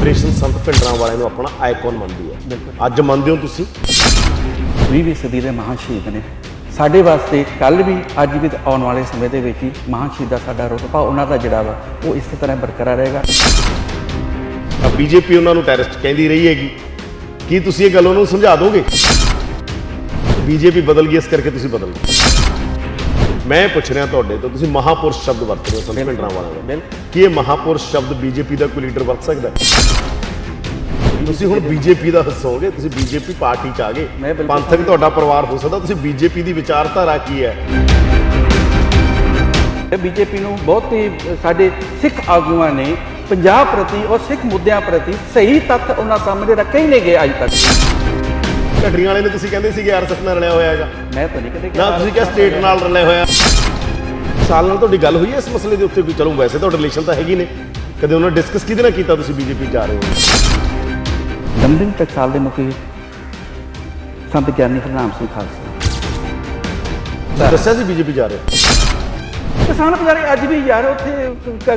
Federation ਸੰਤ ਭਿੰਡਰਾਂ ਵਾਲਿਆਂ ਨੂੰ ਆਪਣਾ ਆਈਕਨ ਮੰਨਦੀ ਹੈ। ਬਿਲਕੁਲ। ਅੱਜ ਮੰਨਦੇ ਹੋ ਤੁਸੀਂ? 20ਵੀਂ ਸਦੀ ਦੇ ਮਹਾਨ ਸ਼ਹੀਦ ਨੇ ਸਾਡੇ ਵਾਸਤੇ, ਕੱਲ੍ਹ ਵੀ ਅੱਜ ਵੀ ਤੇ ਆਉਣ ਵਾਲੇ ਸਮੇਂ ਦੇ ਵਿੱਚ ਹੀ ਮਹਾਨ ਸ਼ਹੀਦਾਂ ਸਾਡਾ ਰੁਤਬਾ ਉਹਨਾਂ ਦਾ ਜਿਹੜਾ ਵਾ ਉਹ ਇਸੇ ਤਰ੍ਹਾਂ ਬਰਕਰਾਰ ਰਹੇਗਾ। ਬੀਜੇਪੀ ਉਹਨਾਂ ਨੂੰ ਟੈਰਰਿਸਟ ਕਹਿੰਦੀ ਰਹੀ ਹੈਗੀ, ਕੀ ਤੁਸੀਂ ਇਹ ਗੱਲ ਉਹਨੂੰ ਸਮਝਾ ਦੋਗੇ? ਬੀਜੇਪੀ ਬਦਲ ਗਈ ਇਸ ਕਰਕੇ ਤੁਸੀਂ ਬਦਲ ਗਏ। ਮੈਂ ਪੁੱਛ ਰਿਹਾ ਤੁਹਾਡੇ ਤੋਂ, ਤੁਸੀਂ ਮਹਾਪੁਰਸ਼ ਸ਼ਬਦ ਵਰਤ ਰਹੇ ਹੋ ਸੰਤ ਭਿੰਡਰਾਂ ਵਾਲਿਆਂ ਦਾ, ਕੀ ਇਹ ਮਹਾਪੁਰਸ਼ ਸ਼ਬਦ ਬੀਜੇਪੀ ਦਾ ਕੋਈ ਲੀਡਰ ਵਰਤ ਸਕਦਾ? ਤੁਸੀਂ ਹੁਣ ਬੀਜੇਪੀ ਦਾ ਹਿੱਸਾ ਹੋਗੇ, ਤੁਸੀਂ ਬੀਜੇਪੀ ਪਾਰਟੀ ਚ ਆ ਗਏ, ਪੰਥਕ ਤੁਹਾਡਾ ਪਰਿਵਾਰ ਹੋ ਸਕਦਾ, ਤੁਸੀਂ ਬੀਜੇਪੀ ਦੀ ਵਿਚਾਰਧਾਰਾ ਕੀ ਹੈ? ਬੀਜੇਪੀ ਨੂੰ ਬਹੁਤ ਹੀ ਸਾਡੇ ਸਿੱਖ ਆਗੂਆਂ ਨੇ ਪੰਜਾਬ ਪ੍ਰਤੀ ਔਰ ਸਿੱਖ ਮੁੱਦਿਆਂ ਪ੍ਰਤੀ ਸਹੀ ਤੱਥ ਉਹਨਾਂ ਸਾਹਮਣੇ ਰੱਖੇ ਹੀ ਨਹੀਂ ਗਏ ਅੱਜ ਤੱਕ। ਢੱਡਰੀਆਂ ਵਾਲੇ ਨੇ ਤੁਸੀਂ ਕਹਿੰਦੇ ਸੀਗੇ ਆਰਐਸਐਸ ਨਾਲ ਰਲਿਆ ਹੋਇਆ ਹੈਗਾ, ਮੈਂ ਤਾਂ ਨਹੀਂ ਕਦੇ ਨਾ ਤੁਸੀਂ ਕਿਹਾ ਸਟੇਟ ਨਾਲ ਰਲਿਆ ਹੋਇਆ। ਸਾਲ ਨਾਲ ਤੁਹਾਡੀ ਗੱਲ ਹੋਈ ਹੈ ਇਸ ਮਸਲੇ ਦੇ ਉੱਤੇ ਕੋਈ? ਚਲੋ ਵੈਸੇ ਤੁਹਾਡੇ ਰਿਲੇਸ਼ਨ ਤਾਂ ਹੈਗੀ ਨੇ, ਕਦੇ ਉਹਨਾਂ ਡਿਸਕਸ ਕਿਹਦੇ ਨਾਲ ਕੀਤਾ ਤੁਸੀਂ ਬੀਜੇਪੀ ਜਾ ਰਹੇ ਹੋ? ਦਮਦਮੀ ਟਕਸਾਲ ਦੇ ਮੁਖੀ ਸੰਤ ਗਿਆਨੀ ਹਰਨਾਮ ਸਿੰਘ ਖਾਲਸਾ ਦੱਸਿਆ ਸੀ ਬੀਜੇਪੀ ਜਾ ਰਹੇ ਹੋ। ਕਿਸਾਨ ਵਿਚਾਰੇ ਅੱਜ ਵੀ ਯਾਰ ਉੱਥੇ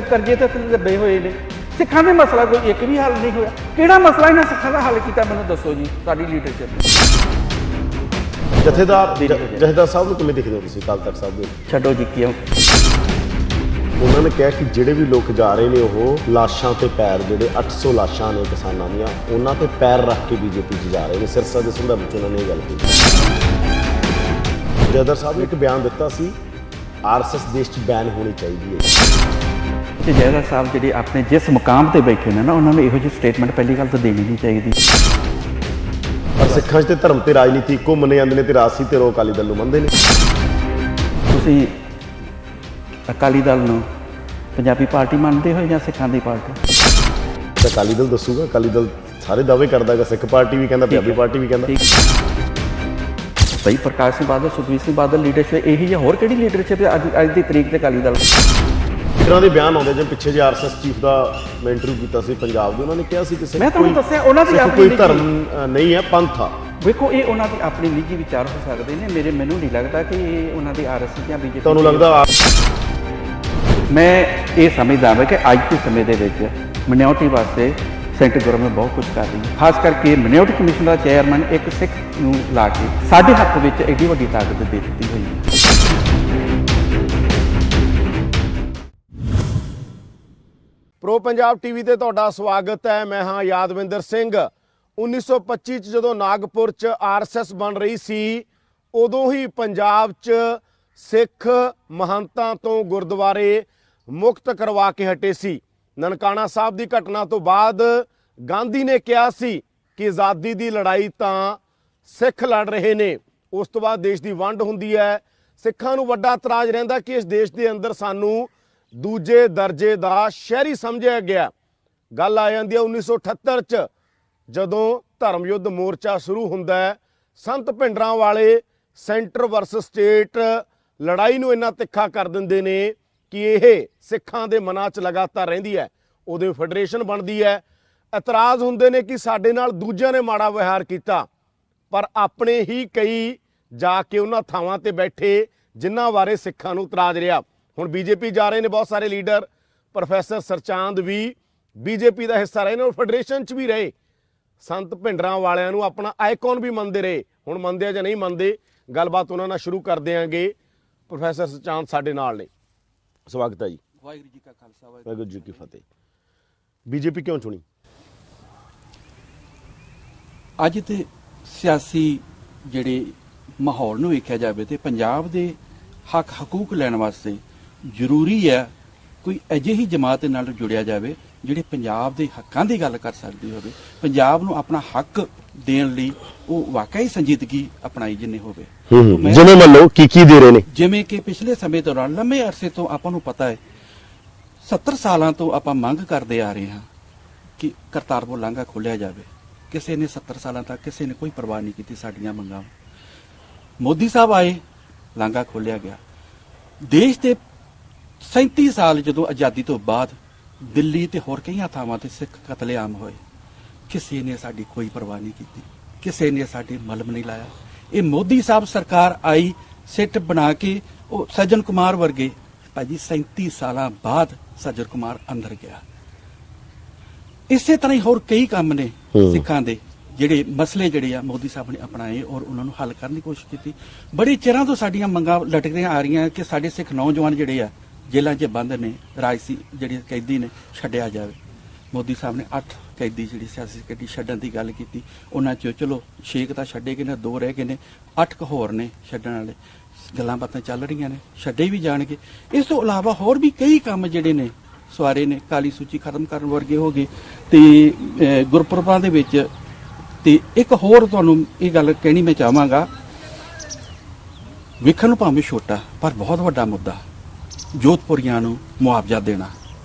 ਕਰਜ਼ੇ ਤੇ ਲੱਭੇ ਹੋਏ ਨੇ। ਸਿੱਖਾਂ ਦੇ ਮਸਲਾ ਕੋਈ ਇੱਕ ਵੀ ਹੱਲ ਨਹੀਂ ਹੋਇਆ। ਕਿਹੜਾ ਮਸਲਾ ਇਹਨਾਂ ਸਿੱਖਾਂ ਦਾ ਹੱਲ ਕੀਤਾ ਮੈਨੂੰ ਦੱਸੋ ਜੀ, ਸਾਡੀ ਲੀਡਰਸ਼ਿਪ ਨੇ। ਜਥੇਦਾਰ ਸਾਹਿਬ ਨੂੰ ਕਿਵੇਂ ਦੇਖਦੇ ਹੋ ਤੁਸੀਂ? ਅਕਾਲ ਤਖਤ ਸਾਹਿਬ ਦੇ ਛੱਡੋ ਜੀ, ਕਿਉਂ? ਉਹਨਾਂ ਨੇ ਕਿਹਾ ਕਿ ਜਿਹੜੇ ਵੀ ਲੋਕ ਜਾ ਰਹੇ ਨੇ ਉਹ ਲਾਸ਼ਾਂ ਤੇ ਪੈਰ, ਜਿਹੜੇ 800 ਲਾਸ਼ਾਂ ਨੇ ਕਿਸਾਨਾਂ ਦੀਆਂ, ਉਹਨਾਂ ਤੇ ਪੈਰ ਰੱਖ ਕੇ ਬੀਜੇਪੀ 'ਚ ਜਾ ਰਹੇ ਨੇ। ਸਿਰਸਾ ਦੇ ਸੰਦਰਭ ਵਿੱਚ ਉਹਨਾਂ ਨੇ ਇਹ ਗੱਲ ਕੀਤੀ। ਜਥੇਦਾਰ ਸਾਹਿਬ ਨੇ ਇੱਕ ਬਿਆਨ ਦਿੱਤਾ ਸੀ, ਆਰਐਸਐਸ ਦੇਸ਼ 'ਚ ਬੈਨ ਹੋਣੀ ਚਾਹੀਦੀ ਹੈ। ਤੇ ਜਥੇਦਾਰ ਸਾਹਿਬ ਜਿਹੜੇ ਆਪਣੇ ਜਿਸ ਮੁਕਾਮ ਤੇ ਬੈਠੇ ਨੇ ਨਾ, ਉਹਨਾਂ ਨੂੰ ਇਹੋ ਜਿਹੀ ਸਟੇਟਮੈਂਟ ਪਹਿਲੀ ਗੱਲ ਤਾਂ ਦੇਣੀ ਨਹੀਂ ਚਾਹੀਦੀ। ਪਰ ਸਿੱਖਾਂ 'ਚ ਤੇ ਧਰਮ ਤੇ ਰਾਜਨੀਤੀ ਇੱਕੋ ਮੰਨੇ ਜਾਂਦੇ ਨੇ, ਤੇ ਰਾਜਸੀ ਤੇ ਅਕਾਲੀ ਦਲ ਨੂੰ ਮੰਨਦੇ ਨੇ। ਤੁਸੀਂ ਅਕਾਲੀ ਦਲ ਨੂੰ ਪੰਜਾਬੀ ਪਾਰਟੀ ਮੰਨਦੇ ਹੋ ਜਾਂ ਸਿੱਖਾਂ ਦੀ ਪਾਰਟੀ? ਤਾਂ ਅਕਾਲੀ ਦਲ ਦੱਸੂਗਾ। ਅਕਾਲੀ ਦਲ ਸਾਰੇ ਦਾਅਵੇ ਕਰਦਾ ਹੈਗਾ, ਸਿੱਖ ਪਾਰਟੀ ਵੀ ਕਹਿੰਦਾ, ਪੰਜਾਬੀ ਪਾਰਟੀ ਵੀ ਕਹਿੰਦਾ। ਸਹੀ। ਪ੍ਰਕਾਸ਼ ਸਿੰਘ ਬਾਦਲ, ਸੁਖਬੀਰ ਸਿੰਘ ਬਾਦਲ ਲੀਡਰਸ਼ਿਪ ਇਹੀ ਜਾਂ ਹੋਰ ਕਿਹੜੀ ਲੀਡਰਸ਼ਿਪ ਹੈ ਅੱਜ ਦੀ ਤਰੀਕ ਤੇ ਅਕਾਲੀ ਦਲ? ਲੀਡਰਾਂ ਦੇ ਬਿਆਨ ਆਉਂਦੇ, ਜਿਵੇਂ ਪਿੱਛੇ ਜੇ ਆਰਐਸਐਸ ਚੀਫ ਦਾ ਮੈਂ ਇੰਟਰਵਿਊ ਕੀਤਾ ਸੀ ਪੰਜਾਬ ਦੇ, ਉਹਨਾਂ ਨੇ ਕਿਹਾ ਸੀ ਕਿ ਮੈਂ ਤੁਹਾਨੂੰ ਦੱਸਿਆ ਉਹਨਾਂ ਦੀ ਕੋਈ ਧਰਮ ਨਹੀਂ ਹੈ, ਪੰਥ ਆ। ਵੇਖੋ, ਇਹ ਉਹਨਾਂ ਦੀ ਆਪਣੀ ਨਿੱਜੀ ਵਿਚਾਰ ਹੋ ਸਕਦੇ ਨੇ। ਮੈਨੂੰ ਨਹੀਂ ਲੱਗਦਾ ਕਿ ਇਹ ਉਹਨਾਂ ਦੀ ਆਰਐਸਐਸ ਜਾਂ ਬੀਜੇਪੀ। ਤੁਹਾਨੂੰ ਲੱਗਦਾ? ਮੈਂ ਇਹ ਸਮਝਦਾ ਹਾਂ ਕਿ ਅੱਜ ਦੇ ਸਮੇਂ ਦੇ ਵਿੱਚ ਮਿਨੋਰਟੀ ਵਾਸਤੇ ਸੈਂਟਰ ਗਵਰਨਮੈਂਟ ਬਹੁਤ ਕੁਝ ਕਰ ਰਹੀ ਹੈ। ਖਾਸ ਕਰਕੇ ਮਿਨੋਰਟੀ ਕਮਿਸ਼ਨ ਦਾ ਚੇਅਰਮੈਨ ਇੱਕ ਸਿੱਖ ਨੂੰ ਲਾ ਕੇ ਸਾਡੇ ਹੱਥ ਵਿੱਚ ਐਡੀ ਵੱਡੀ ਤਾਕਤ ਦੇ ਦਿੱਤੀ ਹੋਈ ਹੈ। ਪ੍ਰੋ ਪੰਜਾਬ ਟੀਵੀ ਤੇ ਤੁਹਾਡਾ ਸਵਾਗਤ ਹੈ। ਮੈਂ ਹਾਂ ਯਾਦਵਿੰਦਰ ਸਿੰਘ। 1925 ਚ ਜਦੋਂ ਨਾਗਪੁਰ ਚ ਆਰਐਸਐਸ ਬਣ ਰਹੀ ਸੀ, ਉਦੋਂ ਹੀ ਪੰਜਾਬ ਚ ਸਿੱਖ ਮਹੰਤਾਂ ਤੋਂ ਗੁਰਦੁਆਰੇ ਮੁਕਤ ਕਰਵਾ ਕੇ ਹਟੇ ਸੀ। ਨਨਕਾਣਾ ਸਾਹਿਬ ਦੀ ਘਟਨਾ ਤੋਂ ਬਾਅਦ ਗਾਂਧੀ ਨੇ ਕਿਹਾ ਸੀ ਕਿ ਆਜ਼ਾਦੀ ਦੀ ਲੜਾਈ ਤਾਂ ਸਿੱਖ ਲੜ ਰਹੇ ਨੇ। ਉਸ ਤੋਂ ਬਾਅਦ ਦੇਸ਼ ਦੀ ਵੰਡ ਹੁੰਦੀ ਹੈ। ਸਿੱਖਾਂ ਨੂੰ ਵੱਡਾ ਇਤਰਾਜ਼ ਰਹਿੰਦਾ ਕਿ ਇਸ ਦੇਸ਼ ਦੇ ਅੰਦਰ ਸਾਨੂੰ ਦੂਜੇ ਦਰਜੇ ਦਾ ਸ਼ਹਿਰੀ ਸਮਝਿਆ ਗਿਆ। ਗੱਲ ਆ ਜਾਂਦੀ ਹੈ 1978 ਚ, ਜਦੋਂ ਧਰਮ ਯੁੱਧ ਮੋਰਚਾ ਸ਼ੁਰੂ ਹੁੰਦਾ ਹੈ। ਸੰਤ ਭਿੰਡਰਾਂ ਵਾਲੇ ਸੈਂਟਰ ਵਰਸਸ ਸਟੇਟ ਲੜਾਈ ਨੂੰ ਇੰਨਾ ਤਿੱਖਾ ਕਰ ਦਿੰਦੇ ਨੇ ਕਿ ਇਹ ਸਿੱਖਾਂ ਦੇ ਮਨਾਂ 'ਚ ਲਗਾਤਾਰ ਰਹਿੰਦੀ ਹੈ। ਉਹਦੇ ਫੈਡਰੇਸ਼ਨ ਬਣਦੀ ਹੈ। ਇਤਰਾਜ਼ ਹੁੰਦੇ ਨੇ ਕਿ ਸਾਡੇ ਨਾਲ ਦੂਜਿਆਂ ਨੇ ਮਾੜਾ ਵਿਵਹਾਰ ਕੀਤਾ, ਪਰ ਆਪਣੇ ਹੀ ਕਈ ਜਾ ਕੇ ਉਹਨਾਂ ਥਾਵਾਂ ਤੇ ਬੈਠੇ ਜਿਨ੍ਹਾਂ ਬਾਰੇ ਸਿੱਖਾਂ ਨੂੰ ਇਤਰਾਜ਼ ਰਿਹਾ। ਹੁਣ ਬੀਜੇਪੀ ਜਾ ਰਹੇ ਨੇ ਬਹੁਤ ਸਾਰੇ ਲੀਡਰ। ਪ੍ਰੋਫੈਸਰ ਸਰਚਾਂਦ ਵੀ ਬੀਜੇਪੀ ਦਾ ਹਿੱਸਾ ਰਹੇ ਨੇ ਔਰ ਫੈਡਰੇਸ਼ਨ 'ਚ ਵੀ ਰਹੇ। ਸੰਤ ਭਿੰਡਰਾਂ ਵਾਲਿਆਂ ਨੂੰ ਆਪਣਾ ਆਈਕਨ ਵੀ ਮੰਨਦੇ ਰਹੇ। ਹੁਣ ਮੰਨਦੇ ਆ ਜਾਂ ਨਹੀਂ ਮੰਨਦੇ, ਗੱਲਬਾਤ ਉਹਨਾਂ ਨਾਲ ਸ਼ੁਰੂ ਕਰ ਦਿਆਂਗੇ। ਪ੍ਰੋਫੈਸਰ ਸਰਚਾਂਦ ਸਾਡੇ ਨਾਲ ਨੇ। ਸਵਾਗਤ ਹੈ ਜੀ। ਵਾਹਿਗੁਰੂ ਜੀ ਕਾ ਖਾਲਸਾ, ਵਾਹਿਗੁਰੂ ਜੀ ਕੀ ਫਤਿਹ। ਬੀਜੇਪੀ ਕਿਉਂ ਚੁਣੀ? ਅੱਜ ਦੇ ਸਿਆਸੀ ਜਿਹੜੇ ਮਾਹੌਲ ਨੂੰ ਵੇਖਿਆ ਜਾਵੇ ਤੇ ਪੰਜਾਬ ਦੇ ਹੱਕ ਹਕੂਕ ਲੈਣ ਵਾਸਤੇ ਜ਼ਰੂਰੀ ਹੈ ਕੋਈ ਅਜਿਹੀ ਜਮਾਤ ਨਾਲ ਜੁੜਿਆ ਜਾਵੇ ਜਿਹੜੇ ਪੰਜਾਬ ਦੇ ਹੱਕਾਂ ਦੀ ਗੱਲ ਕਰ ਸਕਦੀ ਹੋਵੇ, ਪੰਜਾਬ ਨੂੰ ਆਪਣਾ ਹੱਕ ਦੇਣ ਲਈ ਉਹ ਵਾਕਈ ਸੰਜੀਦਗੀ ਅਪਣਾਈ ਜਿੰਨੇ ਹੋਵੇ। ਜਿਵੇਂ ਮੰਨ ਲਓ ਕੀ ਦੇ ਰਹੇ ਨੇ, ਜਿਵੇਂ ਕਿ ਪਿਛਲੇ ਸਮੇਂ ਦੌਰਾਨ ਲੰਮੇ ਅਰਸੇ ਤੋਂ ਆਪਾਂ ਨੂੰ ਪਤਾ ਹੈ 70 ਸਾਲਾਂ ਤੋਂ ਆਪਾਂ ਮੰਗ ਕਰਦੇ ਆ ਰਹੇ ਹਾਂ ਕਿ ਕਰਤਾਰਪੁਰ ਲਾਂਘਾ ਖੋਲ੍ਹਿਆ ਜਾਵੇ। ਕਿਸੇ ਨੇ 70 ਸਾਲਾਂ ਤੱਕ ਕਿਸੇ ਨੇ ਕੋਈ ਪਰਵਾਹ ਨਹੀਂ ਕੀਤੀ ਸਾਡੀਆਂ ਮੰਗਾਂ। ਮੋਦੀ ਸਾਹਿਬ ਆਏ, ਲਾਂਘਾ ਖੋਲ੍ਹਿਆ ਗਿਆ। ਦੇਸ਼ ਦੇ 37 ਸਾਲ ਜਦੋਂ ਆਜ਼ਾਦੀ ਤੋਂ ਬਾਅਦ ਦਿੱਲੀ ਤੇ ਹੋਰ ਕਈਆਂ ਥਾਵਾਂ ਤੇ ਸਿੱਖ ਕਤਲੇਆਮ ਹੋਏ, ਕਿਸੇ ਨੇ ਸਾਡੀ ਕੋਈ ਪਰਵਾਹ ਨਹੀਂ ਕੀਤੀ, ਕਿਸੇ ਨੇ ਸਾਡੇ ਮਲਮ ਨਹੀਂ ਲਾਇਆ। ਇਹ ਮੋਦੀ ਸਾਹਿਬ ਸਰਕਾਰ ਆਈ, ਸਿੱਟ ਬਣਾ ਕੇ ਉਹ ਸੱਜਣ ਕੁਮਾਰ ਵਰਗੇ ਭਾਜੀ 37 ਸਾਲਾਂ ਬਾਅਦ ਸੱਜਣ ਕੁਮਾਰ ਅੰਦਰ ਗਿਆ। ਇਸੇ ਤਰ੍ਹਾਂ ਹੀ ਹੋਰ ਕਈ ਕੰਮ ਨੇ ਸਿੱਖਾਂ ਦੇ ਜਿਹੜੇ ਮਸਲੇ ਜਿਹੜੇ ਆ ਮੋਦੀ ਸਾਹਿਬ ਨੇ ਅਪਣਾਏ ਔਰ ਉਹਨਾਂ ਨੂੰ ਹੱਲ ਕਰਨ ਦੀ ਕੋਸ਼ਿਸ਼ ਕੀਤੀ। ਬੜੀ ਚਿਰਾਂ ਤੋਂ ਸਾਡੀਆਂ ਮੰਗਾਂ ਲਟਕਦੀਆਂ ਆ ਰਹੀਆਂ ਕਿ ਸਾਡੇ ਸਿੱਖ ਨੌਜਵਾਨ ਜਿਹੜੇ ਆ ਜੇਲ੍ਹਾਂ 'ਚ ਬੰਦ ਨੇ, ਰਾਜਸੀ ਜਿਹੜੇ ਕੈਦੀ ਨੇ, ਛੱਡਿਆ ਜਾਵੇ। ਮੋਦੀ ਸਾਹਿਬ ਨੇ 8 ਕੈਦੀ ਜਿਹੜੀ ਸਿਆਸੀ ਕੈਦੀ ਛੱਡਣ ਦੀ ਗੱਲ ਕੀਤੀ। ਉਹਨਾਂ 'ਚੋਂ ਚਲੋ 6 ਤਾਂ ਛੱਡੇ ਗਏ ਨੇ, 2 ਰਹਿ ਗਏ ਨੇ, 8 ਹੋਰ ਨੇ ਛੱਡਣ ਵਾਲੇ। ਗੱਲਾਂ ਬਾਤਾਂ ਚੱਲ ਰਹੀਆਂ ਨੇ, ਛੱਡੇ ਵੀ ਜਾਣਗੇ। ਇਸ ਤੋਂ ਇਲਾਵਾ ਹੋਰ ਵੀ ਕਈ ਕੰਮ ਜਿਹੜੇ ਨੇ ਸਵਾਰੇ ਨੇ, ਕਾਲੀ ਸੂਚੀ ਖਤਮ ਕਰਨ ਵਰਗੇ ਹੋ ਗਏ ਤੇ ਗੁਰਪੁਰਬਾਂ ਦੇ ਵਿੱਚ। ਤੇ ਇੱਕ ਹੋਰ ਤੁਹਾਨੂੰ ਇਹ ਗੱਲ ਕਹਿਣੀ ਮੈਂ ਚਾਹਾਂਗਾ, ਵੇਖਣ ਨੂੰ ਭਾਵੇਂ ਛੋਟਾ ਪਰ ਬਹੁਤ ਵੱਡਾ ਮੁੱਦਾ, ਜੋਧਪੁਰੀਆਂ ਨੂੰ ਮੁਆਵਜ਼ਾ ਦੇਣਾ।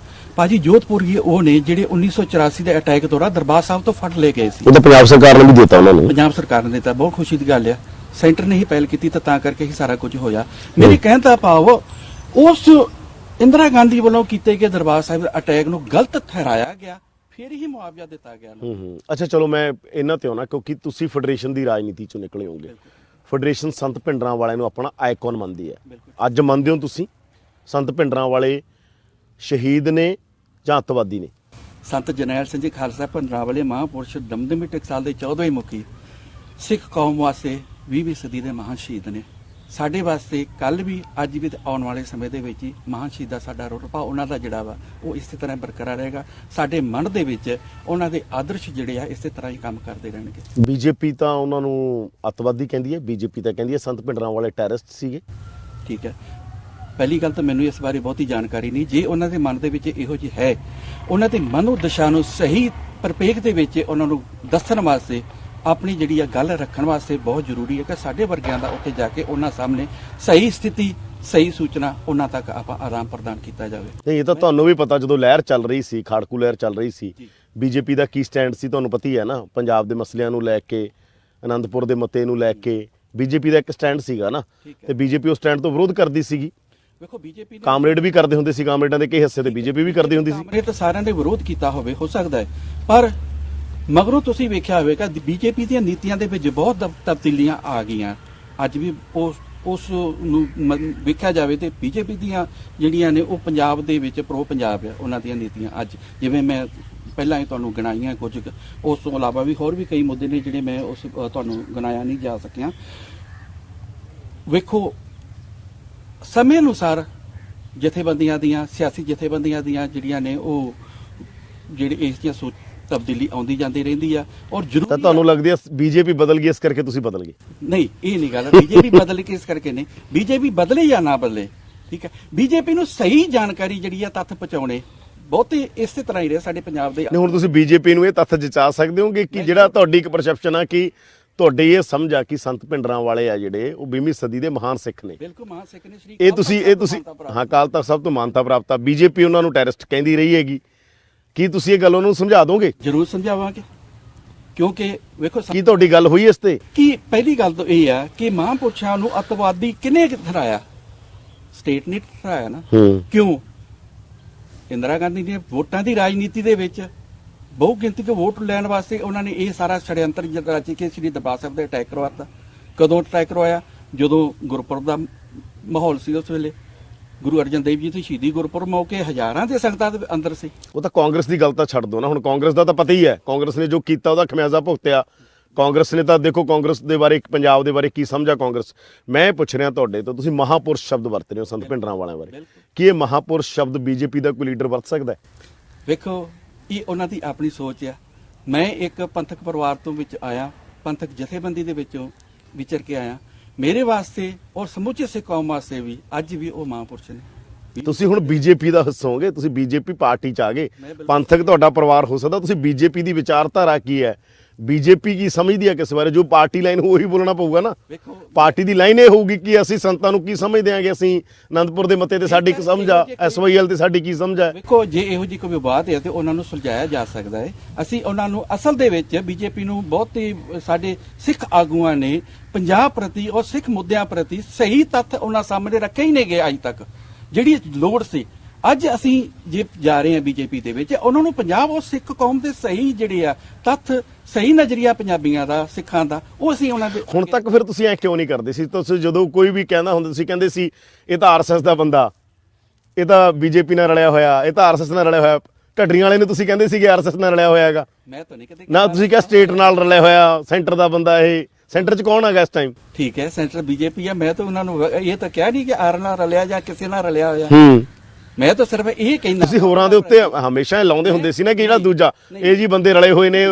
ਭਾਜੀ ਜੋਧਪੁਰੀ ਉਹ ਨੇ ਜਿਹੜੇ 1984 ਦੇ ਅਟੈਕ ਦੌਰਾਨ ਦਰਬਾਰ ਸਾਹਿਬ ਤੋਂ ਫੜ ਲੈ ਗਏ ਸੀ। ਉਹ ਤਾਂ ਪੰਜਾਬ ਸਰਕਾਰ ਨੇ ਵੀ ਦਿੱਤਾ ਉਹਨਾਂ ਨੂੰ। ਪੰਜਾਬ ਸਰਕਾਰ ਨੇ ਦਿੱਤਾ, ਬਹੁਤ ਖੁਸ਼ੀ ਦੀ ਗੱਲ ਆ। ਸੈਂਟਰ ਨੇ ਹੀ ਪਹਿਲ ਕੀਤੀ ਤਾਂ ਕਰਕੇ ਹੀ ਸਾਰਾ ਕੁਝ ਹੋਇਆ। ਮੇਰੇ ਕਹਿਣ ਦਾ ਭਾਵ ਉਸ ਇੰਦਰਾ ਗਾਂਧੀ ਵੱਲੋਂ ਕੀਤੇ ਗਏ ਦਰਬਾਰ ਸਾਹਿਬ ਦੇ ਅਟੈਕ ਨੂੰ ਗਲਤ ਠਹਿਰਾਇਆ ਗਿਆ, ਫਿਰ ਹੀ ਮੁਆਵਜ਼ਾ ਦਿੱਤਾ ਗਿਆ। ਅੱਛਾ ਚਲੋ ਮੈਂ ਇਹਨਾਂ ਤੇ ਆਉਣਾ, ਕਿਉਂਕਿ ਤੁਸੀਂ ਫੈਡਰੇਸ਼ਨ ਦੀ ਰਾਜਨੀਤੀ ਚੋਂ ਨਿਕਲੇ ਹੋਗੇ। ਫੈਡਰੇਸ਼ਨ ਸੰਤ ਭਿੰਡਰਾਂ ਵਾਲਿਆਂ ਨੂੰ ਆਪਣਾ ਆਈਕਨ ਮੰਨਦੀ ਹੈ। ਅੱਜ ਮੰਨਦੇ ਹੋ ਤੁਸੀਂ ਸੰਤ ਭਿੰਡਰਾਂ ਵਾਲੇ ਸ਼ਹੀਦ ਨੇ ਜਾਂ ਅੱਤਵਾਦੀ ਨੇ? ਸੰਤ ਜਰਨੈਲ ਸਿੰਘ ਜੀ ਖਾਲਸਾ ਭਿੰਡਰਾਂ ਵਾਲੇ ਮਹਾਂਪੁਰਸ਼ ਦਮਦਮੀ ਟਕਸਾਲ ਦੇ 14ਵੇਂ ਮੁਖੀ, ਸਿੱਖ ਕੌਮ ਵਾਸਤੇ 20ਵੀਂ ਸਦੀ ਦੇ ਮਹਾਨ ਸ਼ਹੀਦ ਨੇ। ਸਾਡੇ ਵਾਸਤੇ ਕੱਲ ਵੀ, ਅੱਜ ਵੀ ਤੇ ਆਉਣ ਵਾਲੇ ਸਮੇਂ ਦੇ ਵਿੱਚ ਹੀ ਮਹਾਨ ਸ਼ਹੀਦਾਂ ਸਾਡਾ ਰੁਤਬਾ ਉਹਨਾਂ ਦਾ ਜਿਹੜਾ ਵਾ ਉਹ ਇਸੇ ਤਰ੍ਹਾਂ ਬਰਕਰਾਰ ਰਹੇਗਾ। ਸਾਡੇ ਮਨ ਦੇ ਵਿੱਚ ਉਹਨਾਂ ਦੇ ਆਦਰਸ਼ ਜਿਹੜੇ ਆ ਇਸੇ ਤਰ੍ਹਾਂ ਹੀ ਕੰਮ ਕਰਦੇ ਰਹਿਣਗੇ। ਬੀਜੇਪੀ ਤਾਂ ਉਹਨਾਂ ਨੂੰ ਅੱਤਵਾਦੀ ਕਹਿੰਦੀ ਹੈ, ਬੀਜੇਪੀ ਤਾਂ ਕਹਿੰਦੀ ਹੈ ਸੰਤ ਭਿੰਡਰਾਂ ਵਾਲੇ ਟੈਰਰਿਸਟ ਸੀਗੇ। ਠੀਕ ਹੈ, ਪਹਿਲੀ ਗੱਲ ਤਾਂ ਮੈਨੂੰ ਇਸ ਬਾਰੇ ਬਹੁਤੀ ਜਾਣਕਾਰੀ ਨਹੀਂ। ਜੇ ਉਹਨਾਂ ਦੇ ਮਨ ਦੇ ਵਿੱਚ ਇਹੋ ਜਿਹੀ ਹੈ, ਉਹਨਾਂ ਦੀ ਮਨੋ ਦਸ਼ਾ ਨੂੰ ਸਹੀ ਪਰਪੇਖ ਦੇ ਵਿੱਚ ਉਹਨਾਂ ਨੂੰ ਦੱਸਣ ਵਾਸਤੇ, ਆਪਣੀ ਜਿਹੜੀ ਆ ਗੱਲ ਰੱਖਣ ਵਾਸਤੇ ਬਹੁਤ ਜ਼ਰੂਰੀ ਹੈ ਕਿ ਸਾਡੇ ਵਰਗਿਆਂ ਦਾ ਉੱਥੇ ਜਾ ਕੇ ਉਹਨਾਂ ਸਾਹਮਣੇ ਸਹੀ ਸਥਿਤੀ, ਸਹੀ ਸੂਚਨਾ ਉਹਨਾਂ ਤੱਕ ਆਪਾਂ ਆਰਾਮ ਪ੍ਰਦਾਨ ਕੀਤਾ ਜਾਵੇ। ਨਹੀਂ, ਇਹ ਤਾਂ ਤੁਹਾਨੂੰ ਵੀ ਪਤਾ, ਜਦੋਂ ਲਹਿਰ ਚੱਲ ਰਹੀ ਸੀ, ਖਾੜਕੂ ਲਹਿਰ ਚੱਲ ਰਹੀ ਸੀ, ਬੀਜੇਪੀ ਦਾ ਕੀ ਸਟੈਂਡ ਸੀ ਤੁਹਾਨੂੰ ਪਤਾ ਹੀ ਹੈ ਨਾ। ਪੰਜਾਬ ਦੇ ਮਸਲਿਆਂ ਨੂੰ ਲੈ ਕੇ, ਆਨੰਦਪੁਰ ਦੇ ਮਤੇ ਨੂੰ ਲੈ ਕੇ ਬੀਜੇਪੀ ਦਾ ਇੱਕ ਸਟੈਂਡ ਸੀਗਾ ਨਾ, ਤੇ ਬੀਜੇਪੀ ਉਸ ਸਟੈਂਡ ਤੋਂ ਵਿਰੋਧ ਕਰਦੀ ਸੀਗੀ। ਵੇਖੋ ਬੀਜੇਪੀ ਕਾਮਰੇਡ ਵੀ ਕਰਦੇ ਹੁੰਦੇ ਸੀ, ਕਾਮਰੇਡਾਂ ਦੇ ਕਈ ਹਿੱਸੇ ਤੇ ਬੀਜੇਪੀ ਵੀ ਕਰਦੀ ਹੁੰਦੀ ਸੀ। ਕਾਮਰੇਡ ਤਾਂ ਸਾਰਿਆਂ ਦੇ ਵਿਰੋਧ ਕੀਤਾ ਹੋਵੇ, ਹੋ ਸਕਦਾ ਹੈ, ਪਰ ਮਗਰੋਂ ਤੁਸੀਂ ਵੇਖਿਆ ਹੋਵੇਗਾ ਬੀਜੇਪੀ ਦੀਆਂ ਨੀਤੀਆਂ ਦੇ ਵਿੱਚ ਬਹੁਤ ਤਬਦੀਲੀਆਂ ਆ ਗਈਆਂ। ਅੱਜ ਵੀ ਉਸ ਨੂੰ ਵੇਖਿਆ ਜਾਵੇ ਤੇ ਬੀਜੇਪੀ ਦੀਆਂ ਜਿਹੜੀਆਂ ਨੇ ਉਹ ਪੰਜਾਬ ਦੇ ਵਿੱਚ ਪ੍ਰੋ ਪੰਜਾਬ ਆ ਉਹਨਾਂ ਦੀਆਂ ਨੀਤੀਆਂ। ਅੱਜ ਜਿਵੇਂ ਮੈਂ ਪਹਿਲਾਂ ਹੀ ਤੁਹਾਨੂੰ ਗਿਣਾਈਆਂ ਕੁਝ, ਉਸ ਤੋਂ ਇਲਾਵਾ ਵੀ ਹੋਰ ਵੀ ਕਈ ਮੁੱਦੇ ਨੇ ਜਿਹੜੇ ਮੈਂ ਉਸ ਤੁਹਾਨੂੰ ਗਿਣਾਇਆ ਨਹੀਂ ਜਾ ਸਕਿਆ। ਵੇਖੋ ਸਮੇਂ ਅਨੁਸਾਰ ਜਥੇਬੰਦੀਆਂ ਦੀਆਂ, ਸਿਆਸੀ ਜਥੇਬੰਦੀਆਂ ਦੀਆਂ ਜਿਹੜੀਆਂ ਨੇ ਉਹ ਜਿਹੜੀ ਇਸ ਦੀਆਂ ਤਬਦੀਲੀ ਆਉਂਦੀ ਜਾਂਦੀ ਰਹਿੰਦੀ ਆ। ਔਰ ਜ਼ਰੂਰ ਤਾਂ ਤੁਹਾਨੂੰ ਲੱਗਦੀ ਹੈ ਬੀਜੇਪੀ ਬਦਲ ਗਈ ਇਸ ਕਰਕੇ ਤੁਸੀਂ ਬਦਲ ਗਏ? ਨਹੀਂ, ਇਹ ਨਹੀਂ ਗੱਲ। ਬੀਜੇਪੀ ਬਦਲ ਕੇ ਇਸ ਕਰਕੇ ਨਹੀਂ, ਬੀਜੇਪੀ ਬਦਲੇ ਜਾਂ ਨਾ ਬਦਲੇ, ਠੀਕ ਹੈ, ਬੀਜੇਪੀ ਨੂੰ ਸਹੀ ਜਾਣਕਾਰੀ ਜਿਹੜੀ ਆ, ਤੱਥ ਪਹੁੰਚਾਉਣੇ ਬਹੁਤੇ ਇਸੇ ਤਰ੍ਹਾਂ ਹੀ ਰਹੇ ਸਾਡੇ ਪੰਜਾਬ ਦੇ। ਨਹੀਂ, ਹੁਣ ਤੁਸੀਂ ਬੀਜੇਪੀ ਨੂੰ ਇਹ ਤੱਥ ਜਚਾ ਸਕਦੇ ਹੋਗੇ ਕਿ ਜਿਹੜਾ ਤੁਹਾਡੀ ਇੱਕ ਪਰਸੈਪਸ਼ਨ ਆ ਕਿ ਤੁਹਾਡੀ ਇਹ ਸਮਝ ਆ ਕਿ ਸੰਤ ਭਿੰਡਰਾਂ ਵਾਲੇ ਆ ਜਿਹੜੇ ਉਹ 20ਵੀਂ ਸਦੀ ਦੇ ਮਹਾਨ ਸਿੱਖ ਨੇ? ਬਿਲਕੁਲ ਮਹਾਨ ਸਿੱਖ ਨੇ। ਇਹ ਤੁਸੀਂ ਹਾਂ, ਅਕਾਲ ਤਖਤ ਸਾਹਿਬ ਤੋਂ ਮਾਨਤਾ ਪ੍ਰਾਪਤ ਆ, ਬੀਜੇਪੀ ਉਹਨਾਂ ਨੂੰ ਟੈਰਰਿਸਟ ਕਹਿੰਦੀ ਰਹੀ ਹੈਗੀ। ਕੀ ਤੁਸੀਂ ਇਹ ਗੱਲ ਉਹਨਾਂ ਨੂੰ ਸਮਝਾ ਦੋਗੇ? ਜ਼ਰੂਰ ਸਮਝਾਵਾਂਗੇ, ਕਿਉਂਕਿ ਵੇਖੋ ਕੀ ਤੁਹਾਡੀ ਗੱਲ ਹੋਈ ਇਸ ਤੇ? ਕਿ ਪਹਿਲੀ ਗੱਲ ਤਾਂ ਇਹ ਆ ਕਿ ਮਹਾਂਪੁਰਸ਼ਾਂ ਨੂੰ ਅੱਤਵਾਦੀ ਕਿਹਨੇ ਠਹਿਰਾਇਆ? ਸਟੇਟ ਨੇ ਠਹਿਰਾਇਆ ਨਾ। ਕਿਉਂ? ਇੰਦਰਾ ਗਾਂਧੀ ਨੇ ਵੋਟਾਂ ਦੀ ਰਾਜਨੀਤੀ ਦੇ ਵਿੱਚ ਬਹੁ ਗਿਣਤੀ ਦੇ ਵੋਟ ਲੈਣ ਵਾਸਤੇ ਉਹਨਾਂ ਨੇ ਇਹ ਸਾਰਾ ਛੜਯੰਤਰ ਰਚ ਕੇ ਸ੍ਰੀ ਦਰਬਾਰ ਸਾਹਿਬ ਤੇ ਅਟੈਕ ਕਰਵਾਤਾ। ਕਦੋਂ ਅਟੈਕ ਕਰਵਾਇਆ? ਜਦੋਂ ਗੁਰਪੁਰਬ ਦਾ ਮਾਹੌਲ ਸੀ। ਉਸ ਵੇਲੇ ਗੁਰੂ ਅਰਜਨ ਦੇਵ ਜੀ ਦੀ ਸ਼ਹੀਦੀ ਗੁਰਪੁਰਬ ਮੌਕੇ ਹਜ਼ਾਰਾਂ ਦੇ ਸੰਗਤਾਂ ਦੇ ਅੰਦਰ ਸੀ। ਉਹ ਤਾਂ ਕਾਂਗਰਸ ਦੀ ਗੱਲ ਤਾਂ ਛੱਡ ਦੋ ਨਾ, ਹੁਣ ਕਾਂਗਰਸ ਦਾ ਤਾਂ ਪਤਾ ਹੀ ਹੈ, ਕਾਂਗਰਸ ਨੇ ਜੋ ਕੀਤਾ ਉਹਦਾ ਖਮਿਆਜ਼ਾ ਭੁਗਤਿਆ। ਕਾਂਗਰਸ ਨੇ ਤਾਂ ਦੇਖੋ, ਕਾਂਗਰਸ ਦੇ ਬਾਰੇ, ਪੰਜਾਬ ਦੇ ਬਾਰੇ ਕੀ ਸਮਝਾ ਕਾਂਗਰਸ। ਮੈਂ ਪੁੱਛ ਰਿਹਾ ਤੁਹਾਡੇ ਤੋਂ, ਤੁਸੀਂ ਮਹਾਪੁਰਸ਼ ਸ਼ਬਦ ਵਰਤ ਰਹੇ ਹੋ ਸੰਤ ਭਿੰਡਰਾਂ ਵਾਲਿਆਂ ਬਾਰੇ, ਕੀ ਇਹ ਮਹਾਪੁਰਸ਼ ਸ਼ਬਦ ਬੀਜੇਪੀ ਦਾ ਕੋਈ ਲੀਡਰ ਵਰਤ ਸਕਦਾ ਹੈ? ਵੇਖੋ, ਇਹ ਉਹਨਾਂ ਦੀ ਆਪਣੀ ਸੋਚ ਆ। ਮੈਂ ਇੱਕ ਪੰਥਕ ਪਰਿਵਾਰ ਤੋਂ ਵਿੱਚ ਆਇਆ, ਪੰਥਕ ਜਥੇਬੰਦੀ ਦੇ ਵਿੱਚੋਂ ਵਿਚਰ ਕੇ ਆਇਆ। ਮੇਰੇ ਵਾਸਤੇ ਔਰ ਸਮੁੱਚੇ ਸਿੱਖ ਕੌਮ ਵਾਸਤੇ ਵੀ ਅੱਜ ਵੀ ਉਹ ਮਹਾਂਪੁਰਸ਼ ਨੇ। ਤੁਸੀਂ ਹੁਣ ਬੀਜੇਪੀ ਦਾ ਹਿੱਸਾ ਹੋਗੇ, ਤੁਸੀਂ ਬੀਜੇਪੀ ਪਾਰਟੀ ਚ ਆ ਗਏ, ਪੰਥਕ ਤੁਹਾਡਾ ਪਰਿਵਾਰ ਹੋ ਸਕਦਾ। ਤੁਸੀਂ ਬੀਜੇਪੀ ਦੀ ਵਿਚਾਰਧਾਰਾ ਕੀ ਹੈ, ਬੀਜੇਪੀ ਕੀ ਸਮਝਦੀ ਹੈ ਕਿਸ ਬਾਰੇ? ਜੋ ਪਾਰਟੀ ਲਾਈਨ ਉਹੀ ਬੋਲਣਾ ਪਊਗਾ ਨਾ। ਪਾਰਟੀ ਦੀ ਲਾਈਨ ਇਹ ਹੋਊਗੀ ਕਿ ਅਸੀਂ ਸੰਤਾਂ ਨੂੰ ਕੀ ਸਮਝਦੇ ਆਂਗੇ, ਅਸੀਂ ਆਨੰਦਪੁਰ ਦੇ ਮਤੇ ਤੇ ਸਾਡੀ ਕੀ ਸਮਝ ਆ, SYL ਤੇ ਸਾਡੀ ਕੀ ਸਮਝ ਆ। ਵੇਖੋ, ਜੇ ਇਹੋ ਜਿਹੀ ਕੋਈ ਵਿਵਾਦ ਹੈ ਤੇ ਉਹਨਾਂ ਨੂੰ ਸੁਲਝਾਇਆ ਜਾ ਸਕਦਾ ਹੈ। ਅਸੀਂ ਉਹਨਾਂ ਨੂੰ ਅਸਲ ਦੇ ਵਿੱਚ ਬੀਜੇਪੀ ਨੂੰ ਬਹੁਤੇ ਸਾਡੇ ਸਿੱਖ ਆਗੂਆਂ ਨੇ ਪੰਜਾਬ ਪ੍ਰਤੀ ਔਰ ਸਿੱਖ ਮੁੱਦਿਆਂ ਪ੍ਰਤੀ ਸਹੀ ਤੱਥ ਉਹਨਾਂ ਸਾਹਮਣੇ ਰੱਖੇ ਹੀ ਨਹੀਂ ਗਏ ਅੱਜ ਤੱਕ, ਜਿਹੜੀ ਲੋੜ ਸੀ। ਅੱਜ ਅਸੀਂ ਜੇ ਜਾ ਰਹੇ ਹਾਂ ਬੀਜੇਪੀ ਦੇ ਵਿੱਚ, ਉਹਨਾਂ ਨੂੰ ਪੰਜਾਬ ਔਰ ਸਿੱਖ ਕੌਮ ਦੇ ਸਹੀ ਜਿਹੜੇ ਆ ਤੱਥ, ਸਹੀ ਨਜ਼ਰੀਆ ਪੰਜਾਬੀਆਂ ਦਾ, ਸਿੱਖਾਂ ਦਾ, ਉਹ ਅਸੀਂ ਉਹਨਾਂ ਦੇ। ਹੁਣ ਤੱਕ ਫਿਰ ਤੁਸੀਂ ਐ ਕਿਉਂ ਨਹੀਂ ਕਰਦੇ ਸੀ? ਤੁਸੀਂ ਜਦੋਂ ਕੋਈ ਵੀ ਕਹਿੰਦਾ ਹੁੰਦਾ ਤੁਸੀਂ ਕਹਿੰਦੇ ਸੀ ਇਹ ਤਾਂ RSS ਦਾ ਬੰਦਾ, ਇਹ ਤਾਂ ਬੀਜੇਪੀ ਨਾਲ ਰਲਿਆ ਹੋਇਆ, ਇਹ ਤਾਂ RSS ਨਾਲ ਰਲਿਆ ਹੋਇਆ। ਢੱਡਰੀਆਂ ਵਾਲੇ ਨੂੰ ਤੁਸੀਂ ਕਹਿੰਦੇ ਸੀਗੇ ਆਰਐਸਐਸ ਨਾਲ ਰਲਿਆ ਹੋਇਆ ਹੈਗਾ, ਮੈਂ ਤਾਂ ਨਹੀਂ ਕਦੇ ਨਾ ਤੁਸੀਂ ਕਿਹਾ ਸਟੇਟ ਨਾਲ ਰਲਿਆ ਹੋਇਆ, ਸੈਂਟਰ ਦਾ ਬੰਦਾ ਇਹ, ਸੈਂਟਰ 'ਚ ਕੌਣ ਹੈਗਾ ਇਸ ਟਾਈਮ? ਠੀਕ ਹੈ, ਸੈਂਟਰ ਬੀਜੇਪੀ ਹੈ। ਮੈਂ ਤਾਂ ਉਹਨਾਂ ਨੂੰ ਇਹ ਤਾਂ ਕਿਹਾ ਨਹੀਂ ਕਿ ਆਰ ਨਾਲ ਰਲਿਆ ਜਾਂ ਕਿਸੇ ਨਾਲ ਰਲਿਆ ਹੋਇਆ। ਮੈਂ ਤਾਂ ਸਿਰਫ ਇਹ ਕਹਿੰਦਾ, ਤੁਸੀਂ ਹੋਰਾਂ ਦੇ ਉੱਤੇ ਹਮੇਸ਼ਾ ਲਾਉਂਦੇ ਹੁੰਦੇ ਸੀ ਨਾ ਕਿ ਜਿਹੜਾ ਦੂਜਾ ਇਹ ਜੀ ਬੰਦੇ ਰਲੇ ਹੋਏ ਨੇ।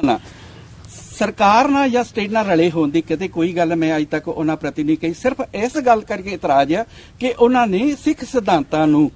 ਨਾ ਸਰਕਾਰ ਨਾਲ ਜਾਂ ਸਟੇਟ ਨਾਲ ਰਲੇ ਹੋਣ ਦੀ ਕਦੇ ਕੋਈ ਗੱਲ ਮੈਂ ਅੱਜ ਤੱਕ ਉਹਨਾਂ ਪ੍ਰਤੀ ਨਹੀਂ ਕਹੀ। ਸਿਰਫ ਇਸ ਗੱਲ ਕਰਕੇ ਇਤਰਾਜ਼ ਆ ਕਿ ਉਹਨਾਂ ਨੇ ਸਿੱਖ ਸਿਧਾਂਤਾਂ ਨੂੰ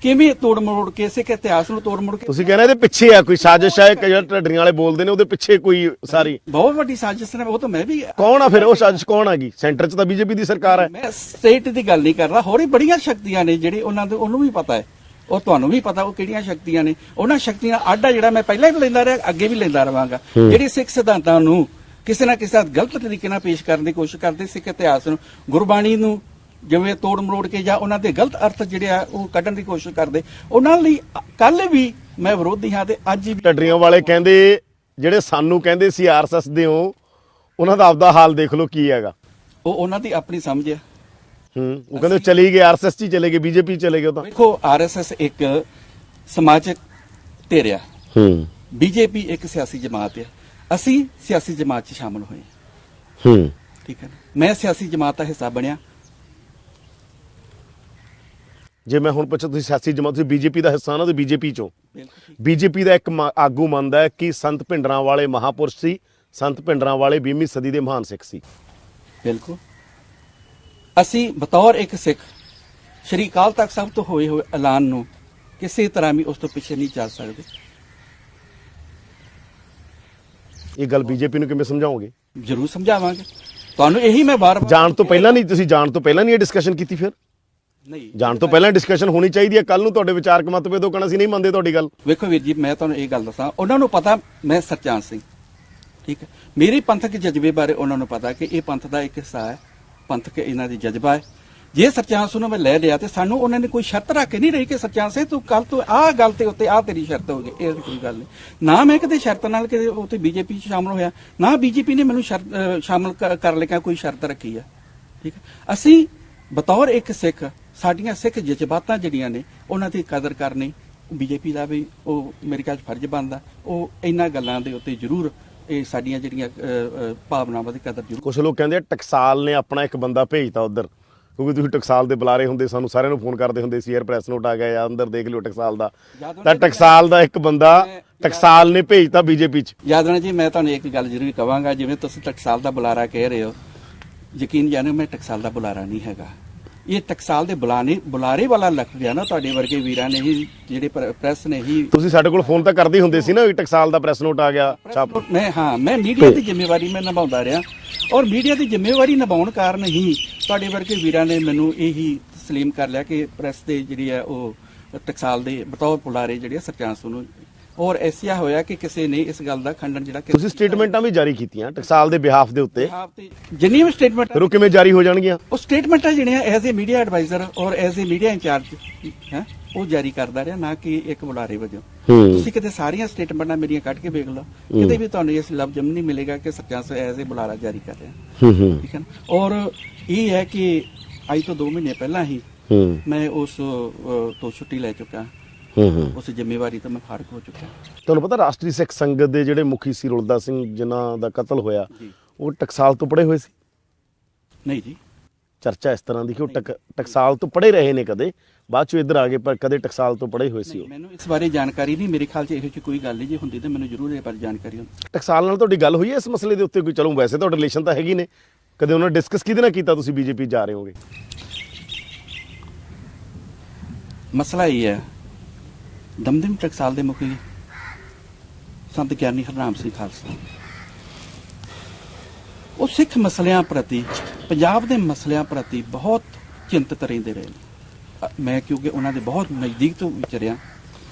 ਕਿਵੇਂ ਤੋੜ ਮਰੋੜ ਕੇ, ਸਿੱਖ ਇਤਿਹਾਸ ਨੂੰ ਤੋੜ ਮਰੋੜ ਕੇ। ਤੁਸੀਂ ਕਹਿੰਦੇ ਇਹਦੇ ਪਿੱਛੇ ਆ ਕੋਈ ਸਾਜ਼ਿਸ਼ ਹੈ, ਜਿਹੜਾ ਢੱਡਰੀਆਂ ਵਾਲੇ ਬੋਲਦੇ ਨੇ ਉਹਦੇ ਪਿੱਛੇ ਕੋਈ ਸਾਰੀ ਬਹੁਤ ਵੱਡੀ ਸਾਜ਼ਿਸ਼ ਹੈ। ਉਹ ਤਾਂ ਮੈਂ ਵੀ, ਕੌਣ ਆ ਫਿਰ ਉਹ ਸਾਜ਼ਿਸ਼ ਕੌਣ ਆ ਗਈ? ਸੈਂਟਰ 'ਚ ਤਾਂ ਬੀਜੇਪੀ ਦੀ ਸਰਕਾਰ ਹੈ। ਮੈਂ ਸਟੇਟ ਦੀ ਗੱਲ ਨਹੀਂ ਕਰ ਰਿਹਾ, ਹੋਰ ਹੀ ਬੜੀਆਂ ਸ਼ਕਤੀਆਂ ਨੇ ਜਿਹੜੇ ਉਹਨਾਂ ਦੇ, ਉਹਨੂੰ ਵੀ ਪਤਾ ਹੈ, ਉਹ ਤੁਹਾਨੂੰ ਵੀ ਪਤਾ ਉਹ ਕਿਹੜੀਆਂ ਸ਼ਕਤੀਆਂ ਨੇ। ਉਹਨਾਂ ਸ਼ਕਤੀਆਂ ਆਡਾ ਜਿਹੜਾ ਮੈਂ ਪਹਿਲਾਂ ਵੀ ਲੈਂਦਾ ਰਿਹਾ, ਅੱਗੇ ਵੀ ਲੈਂਦਾ ਰਵਾਂਗਾ, ਜਿਹੜੀ ਸਿੱਖ ਸਿਧਾਂਤਾਂ ਨੂੰ ਕਿਸੇ ਨਾ ਕਿਸੇ ਗਲਤ ਤਰੀਕੇ ਨਾਲ ਪੇਸ਼ ਕਰਨ ਦੀ ਕੋਸ਼ਿਸ਼ ਕਰਦੇ, ਸਿੱਖ ਇਤਿਹਾਸ ਨੂੰ, ਗੁਰਬਾਣੀ ਨੂੰ ਜਿਵੇਂ ਤੋੜ ਮਰੋੜ ਕੇ ਜਾਂ ਉਹਨਾਂ ਦੇ ਗਲਤ ਅਰਥ ਜਿਹੜੇ ਆ ਉਹ ਕੱਢਣ ਦੀ ਕੋਸ਼ਿਸ਼ ਕਰਦੇ, ਉਹਨਾਂ ਲਈ ਕੱਲ ਵੀ ਮੈਂ ਵਿਰੋਧੀ ਹਾਂ ਤੇ ਅੱਜ ਵੀ। ਢੱਡਰੀਆਂ ਵਾਲੇ ਕਹਿੰਦੇ ਜਿਹੜੇ ਸਾਨੂੰ ਕਹਿੰਦੇ ਸੀ ਆਰਐਸਐਸ ਦੇ ਹੋ, ਉਹਨਾਂ ਦਾ ਆਪਦਾ ਹਾਲ ਦੇਖ ਲਓ ਕੀ ਹੈਗਾ। ਉਹ ਉਹਨਾਂ ਦੀ ਆਪਣੀ ਸਮਝ ਹੈ। ਉਹ ਕਹਿੰਦੇ ਚਲੀ ਗਏ, ਆਰਐਸਐਸ 'ਚ ਹੀ ਚਲੇ ਗਏ, ਬੀਜੇਪੀ ਚਲੇ ਗਏ। ਉਹ ਤਾਂ ਦੇਖੋ, ਆਰਐਸਐਸ ਇੱਕ ਸਮਾਜਿਕ ਧਿਰ ਆ, ਬੀਜੇਪੀ ਇੱਕ ਸਿਆਸੀ ਜਮਾਤ ਹੈ। ਅਸੀਂ ਸਿਆਸੀ ਜਮਾਤ 'ਚ ਸ਼ਾਮਲ ਹੋਏ, ਠੀਕ ਹੈ ਨਾ। ਮੈਂ ਸਿਆਸੀ ਜਮਾਤ ਦਾ ਹਿੱਸਾ ਬਣਿਆ। ਜੇ ਮੈਂ ਹੁਣ ਪੁੱਛਾਂ ਤੁਸੀਂ ਸਿਆਸੀ ਜਮਾਤ, ਤੁਸੀਂ ਬੀਜੇਪੀ ਦਾ ਹਿੱਸਾ ਨਾ, ਤੇ ਬੀਜੇਪੀ 'ਚੋਂ ਬੀਜੇਪੀ ਦਾ ਇੱਕ ਆਗੂ ਮੰਨਦਾ ਹੈ ਕਿ ਸੰਤ ਭਿੰਡਰਾਂ ਵਾਲੇ ਮਹਾਪੁਰਸ਼ ਸੀ, ਸੰਤ ਭਿੰਡਰਾਂ ਵਾਲੇ 20ਵੀਂ ਸਦੀ ਦੇ ਮਹਾਨ ਸਿੱਖ ਸੀ। ਬਿਲਕੁਲ। ਅਸੀਂ ਬਤੌਰ ਇੱਕ ਸਿੱਖ ਸ਼੍ਰੀ ਅਕਾਲ ਤਖਤ ਸਾਹਿਬ ਤੋਂ ਹੋਏ ਐਲਾਨ ਨੂੰ ਕਿਸੇ ਤਰ੍ਹਾਂ ਵੀ ਉਸ ਤੋਂ ਪਿੱਛੇ ਨਹੀਂ ਚੱਲ ਸਕਦੇ। ਇਹ ਗੱਲ ਬੀਜੇਪੀ ਨੂੰ ਕਿਵੇਂ ਸਮਝਾਓਗੇ? ਜ਼ਰੂਰ ਸਮਝਾਵਾਂਗੇ ਤੁਹਾਨੂੰ। ਇਹੀ ਮੈਂ ਵਾਰ-ਵਾਰ ਜਾਣ ਤੋਂ ਪਹਿਲਾਂ ਨਹੀਂ, ਤੁਸੀਂ ਜਾਣ ਤੋਂ ਪਹਿਲਾਂ ਨਹੀਂ ਇਹ ਡਿਸਕਸ਼ਨ ਕੀਤੀ? ਫਿਰ ਨਹੀਂ, ਜਾਣ ਤੋਂ ਪਹਿਲਾਂ ਡਿਸਕਸ਼ਨ ਹੋਣੀ ਚਾਹੀਦੀ ਹੈ। ਕੱਲ ਨੂੰ ਤੁਹਾਡੇ ਵਿਚਾਰਕ ਮਤਭੇਦ ਹੋਣ, ਅਸੀਂ ਨਹੀਂ ਮੰਨਦੇ ਤੁਹਾਡੀ ਗੱਲ। ਵੇਖੋ ਵੀਰ ਜੀ, ਮੈਂ ਤੁਹਾਨੂੰ ਇਹ ਗੱਲ ਦੱਸਾਂ, ਉਹਨਾਂ ਨੂੰ ਪਤਾ ਮੈਂ ਸਰਚਾਨ ਸਿੰਘ, ਠੀਕ ਹੈ। ਮੇਰੇ ਪੰਥਕ ਜਜ਼ਬੇ ਬਾਰੇ ਉਹਨਾਂ ਨੂੰ ਪਤਾ ਕਿ ਇਹ ਪੰਥ ਦਾ ਇੱਕ ਹਿੱਸਾ ਹੈ, ਪੰਥਕ ਇਹਨਾਂ ਦੀ ਜਜ਼ਬਾ ਹੈ। ਜੇ ਸਰਚਾਨ ਸਿੰਘ ਨੂੰ ਮੈਂ ਲੈ ਲਿਆ ਤੇ ਸਾਨੂੰ ਉਹਨਾਂ ਨੇ ਕੋਈ ਸ਼ਰਤ ਰੱਖ ਕੇ ਨਹੀਂ ਰਹੀ ਕਿ ਸਰਚਾਨ ਸਿੰਘ ਤੂੰ ਕੱਲ ਤੋਂ ਆਹ ਗੱਲ ਤੇ ਉੱਤੇ ਆਹ ਤੇਰੀ ਸ਼ਰਤ ਹੋ ਗਈ। ਇਹ ਕੋਈ ਗੱਲ ਨਹੀਂ। ਨਾ ਮੈਂ ਕਿਤੇ ਸ਼ਰਤ ਨਾਲ ਕਿ ਉੱਥੇ ਬੀਜੇਪੀ 'ਚ ਸ਼ਾਮਲ ਹੋਇਆ, ਨਾ ਬੀਜੇਪੀ ਨੇ ਮੈਨੂੰ ਸ਼ਾਮਲ ਕਰ ਲਿਆ ਕੋਈ ਸ਼ਰਤ ਰੱਖੀ ਆ, ਠੀਕ ਹੈ। ਅਸੀਂ ਬਤੌਰ ਇੱਕ ਸਿੱਖ, ਸਾਡੀਆਂ ਸਿੱਖ ਜਜ਼ਬਾਤਾਂ ਜਿਹੜੀਆਂ ਨੇ ਉਹਨਾਂ ਦੀ ਕਦਰ ਕਰਨੀ ਬੀਜੇਪੀ ਦਾ ਵੀ ਉਹ ਮੇਰੇ ਖਿਆਲ 'ਚ ਫਰਜ਼ ਬਣਦਾ। ਉਹ ਇਹਨਾਂ ਗੱਲਾਂ ਦੇ ਉੱਤੇ ਜ਼ਰੂਰ ਇਹ ਸਾਡੀਆਂ ਜਿਹੜੀਆਂ ਭਾਵਨਾਵਾਂ ਦੀ ਕਦਰ ਜ਼ਰੂਰ। ਕੁਝ ਲੋਕ ਕਹਿੰਦੇ ਟਕਸਾਲ ਨੇ ਆਪਣਾ ਇੱਕ ਬੰਦਾ ਭੇਜਤਾ ਉਧਰ, ਕਿਉਂਕਿ ਤੁਸੀਂ ਟਕਸਾਲ ਦੇ ਬੁਲਾਰੇ ਹੁੰਦੇ, ਸਾਨੂੰ ਸਾਰਿਆਂ ਨੂੰ ਫੋਨ ਕਰਦੇ ਹੁੰਦੇ ਸੀ, ਯਾਰ ਪ੍ਰੈਸ ਨੋਟ ਆ ਗਿਆ ਜਾਂ ਅੰਦਰ ਦੇਖ ਲਿਓ ਟਕਸਾਲ ਦਾ। ਤਾਂ ਟਕਸਾਲ ਦਾ ਇੱਕ ਬੰਦਾ ਟਕਸਾਲ ਨੇ ਭੇਜਤਾ ਬੀਜੇਪੀ 'ਚ। ਯਾਦ ਰੱਖਣਾ ਜੀ, ਮੈਂ ਤੁਹਾਨੂੰ ਇੱਕ ਗੱਲ ਜ਼ਰੂਰ ਕਹਾਂਗਾ, ਜਿਵੇਂ ਤੁਸੀਂ ਟਕਸਾਲ ਦਾ ਬੁਲਾਰਾ ਕਹਿ ਰਹੇ ਹੋ, ਯਕੀਨ ਜਾਣੋ ਮੈਂ ਟਕਸਾਲ ਦਾ ਬੁਲਾਰਾ ਨਹੀਂ ਹੈਗਾ। ਇਹ ਟਕਸਾਲ ਦੇ ਬੁਲਾਰੇ ਵਾਲਾ ਲੱਗ ਗਿਆ ਨਾ, ਤੁਹਾਡੇ ਵਰਗੇ ਵੀਰਾਂ ਨੇ ਹੀ, ਜਿਹੜੇ ਪ੍ਰੈਸ ਨੇ ਹੀ। ਤੁਸੀਂ ਸਾਡੇ ਕੋਲ ਫੋਨ ਤਾਂ ਕਰਦੇ ਹੁੰਦੇ ਸੀ ਨਾ, ਟਕਸਾਲ ਦਾ ਪ੍ਰੈਸ ਨੋਟ ਆ ਗਿਆ ਛਾਪ। ਮੈਂ ਮੀਡੀਆ ਦੀ ਜ਼ਿੰਮੇਵਾਰੀ ਮੈਂ ਨਿਭਾਉਂਦਾ ਰਿਹਾ, ਔਰ ਮੀਡੀਆ ਦੀ ਜ਼ਿੰਮੇਵਾਰੀ ਨਿਭਾਉਣ ਕਾਰਨ ਹੀ ਤੁਹਾਡੇ ਵਰਗੇ ਵੀਰਾਂ ਨੇ ਮੈਨੂੰ ਇਹੀ ਤਸਲੀਮ ਕਰ ਲਿਆ ਕਿ ਪ੍ਰੈਸ ਦੇ ਜਿਹੜੀ ਹੈ ਉਹ ਟਕਸਾਲ ਦੇ ਬਤੌਰ ਬੁਲਾਰੇ ਜਿਹੜੇ ਸਰਚਾਂਸ ਨੂੰ। ਔਰ ਐਸਿਆ ਹੋਇਆ ਕਿ ਕਿਸੇ ਨੇ ਇਸ ਗੱਲ ਦਾ ਖੰਡਨ ਜਿਹੜਾ ਤੁਸੀਂ ਸਟੇਟਮੈਂਟਾਂ ਵੀ ਜਾਰੀ ਕੀਤੀਆਂ ਟਕਸਾਲ ਦੇ ਬਿਹਾਫ ਦੇ ਉੱਤੇ, ਜਿੰਨੀਆਂ ਵੀ ਸਟੇਟਮੈਂਟ, ਫਿਰ ਉਹ ਕਿਵੇਂ ਜਾਰੀ ਹੋ ਜਾਣਗੀਆਂ? ਉਹ ਸਟੇਟਮੈਂਟਾਂ ਜਿਹੜੀਆਂ ਐਜ਼ ਏ ਮੀਡੀਆ ਐਡਵਾਈਜ਼ਰ ਔਰ ਐਜ਼ ਏ ਮੀਡੀਆ ਇੰਚਾਰਜ ਹੈ ਉਹ ਜਾਰੀ ਕਰਦਾ ਰਿਹਾ, ਨਾ ਕਿ ਇੱਕ ਬੁਲਾਰੇ ਵਜੋਂ। ਤੁਸੀਂ ਕਿਤੇ ਸਾਰੀਆਂ ਸਟੇਟਮੈਂਟਾਂ ਮੇਰੀਆਂ ਕੱਢ ਕੇ ਵੇਖ ਲਓ, ਕਿਤੇ ਵੀ ਤੁਹਾਨੂੰ ਇਸ ਲਫ਼ਜ਼ ਨਹੀਂ ਮਿਲੇਗਾ ਕਿ ਸਰਚਾਂਸ ਐਜ਼ ਏ ਬੁਲਾਰਾ ਜਾਰੀ ਕਰ ਰਿਹਾ, ਠੀਕ ਹੈ। ਔਰ ਇਹ ਹੈ ਕਿ ਅੱਜ ਤੋਂ 2 ਮਹੀਨੇ ਪਹਿਲਾਂ ਹੀ ਮੈਂ ਉਸ ਤੋਂ ਛੁੱਟੀ ਲੈ ਚੁੱਕਾ, ਉਸ ਜ਼ਿੰਮੇਵਾਰੀ ਤੋਂ ਮੈਂ ਫਾਰਗ ਹੋ ਚੁੱਕਾ। ਤੁਹਾਨੂੰ ਪਤਾ ਰਾਸ਼ਟਰੀ ਸਿੱਖ ਸੰਗਤ ਦੇ ਜਿਹੜੇ ਮੁਖੀ ਸੀ ਰੁਲਦਾ ਸਿੰਘ, ਜਿਨ੍ਹਾਂ ਦਾ ਕਤਲ ਹੋਇਆ, ਉਹ ਟਕਸਾਲ ਤੋਂ ਪੜ੍ਹੇ ਹੋਏ ਸੀ? ਨਹੀਂ ਜੀ, ਚਰਚਾ ਇਸ ਤਰ੍ਹਾਂ ਦੀ ਕਿ ਉਹ ਟਕਸਾਲ ਤੋਂ ਪੜ੍ਹੇ ਰਹੇ ਨੇ, ਕਦੇ ਬਾਅਦ ਚੋਂ ਇੱਧਰ ਆ ਗਏ, ਪਰ ਕਦੇ ਟਕਸਾਲ ਤੋਂ ਪੜ੍ਹੇ ਹੋਏ ਸੀ ਉਹ। ਮੈਨੂੰ ਇਸ ਬਾਰੇ ਜਾਣਕਾਰੀ ਨਹੀਂ, ਮੇਰੇ ਖਿਆਲ 'ਚ ਇਹੋ ਜਿਹੀ ਕੋਈ ਗੱਲ ਨਹੀਂ, ਜੇ ਹੁੰਦੀ ਤਾਂ ਮੈਨੂੰ ਜ਼ਰੂਰ ਇਹ ਬਾਰੇ ਜਾਣਕਾਰੀ ਹੁੰਦੀ। ਟਕਸਾਲ ਨਾਲ ਤੁਹਾਡੀ ਗੱਲ ਹੋਈ ਹੈ ਇਸ ਮਸਲੇ ਦੇ ਉੱਤੇ ਕੋਈ? ਚਲੋ ਵੈਸੇ ਤੁਹਾਡੇ ਰਿਲੇਸ਼ਨ ਤਾਂ ਹੈਗੀ ਨੇ, ਕਦੇ ਉਹਨਾਂ ਨੇ ਡਿਸਕਸ ਕਿਹਦੇ ਨਾਲ ਕੀਤਾ ਤੁਸੀਂ ਬੀਜੇਪੀ ਜਾ ਰਹੇ ਹੋਗੇ? ਮਸਲਾ ਇਹ ਹੈ, ਦਮਦਮੀ ਟਕਸਾਲ ਦੇ ਮੁਖੀ ਸੰਤ ਗਿਆਨੀ ਹਰਨਾਮ ਸਿੰਘ ਖਾਲਸਾ, ਉਹ ਸਿੱਖ ਮਸਲਿਆਂ ਪ੍ਰਤੀ, ਪੰਜਾਬ ਦੇ ਮਸਲਿਆਂ ਪ੍ਰਤੀ ਬਹੁਤ ਚਿੰਤਤ ਰਹਿੰਦੇ ਰਹੇ। ਮੈਂ ਕਿਉਂਕਿ ਉਹਨਾਂ ਦੇ ਬਹੁਤ ਨਜ਼ਦੀਕ ਤੋਂ ਵਿਚਰਿਆ,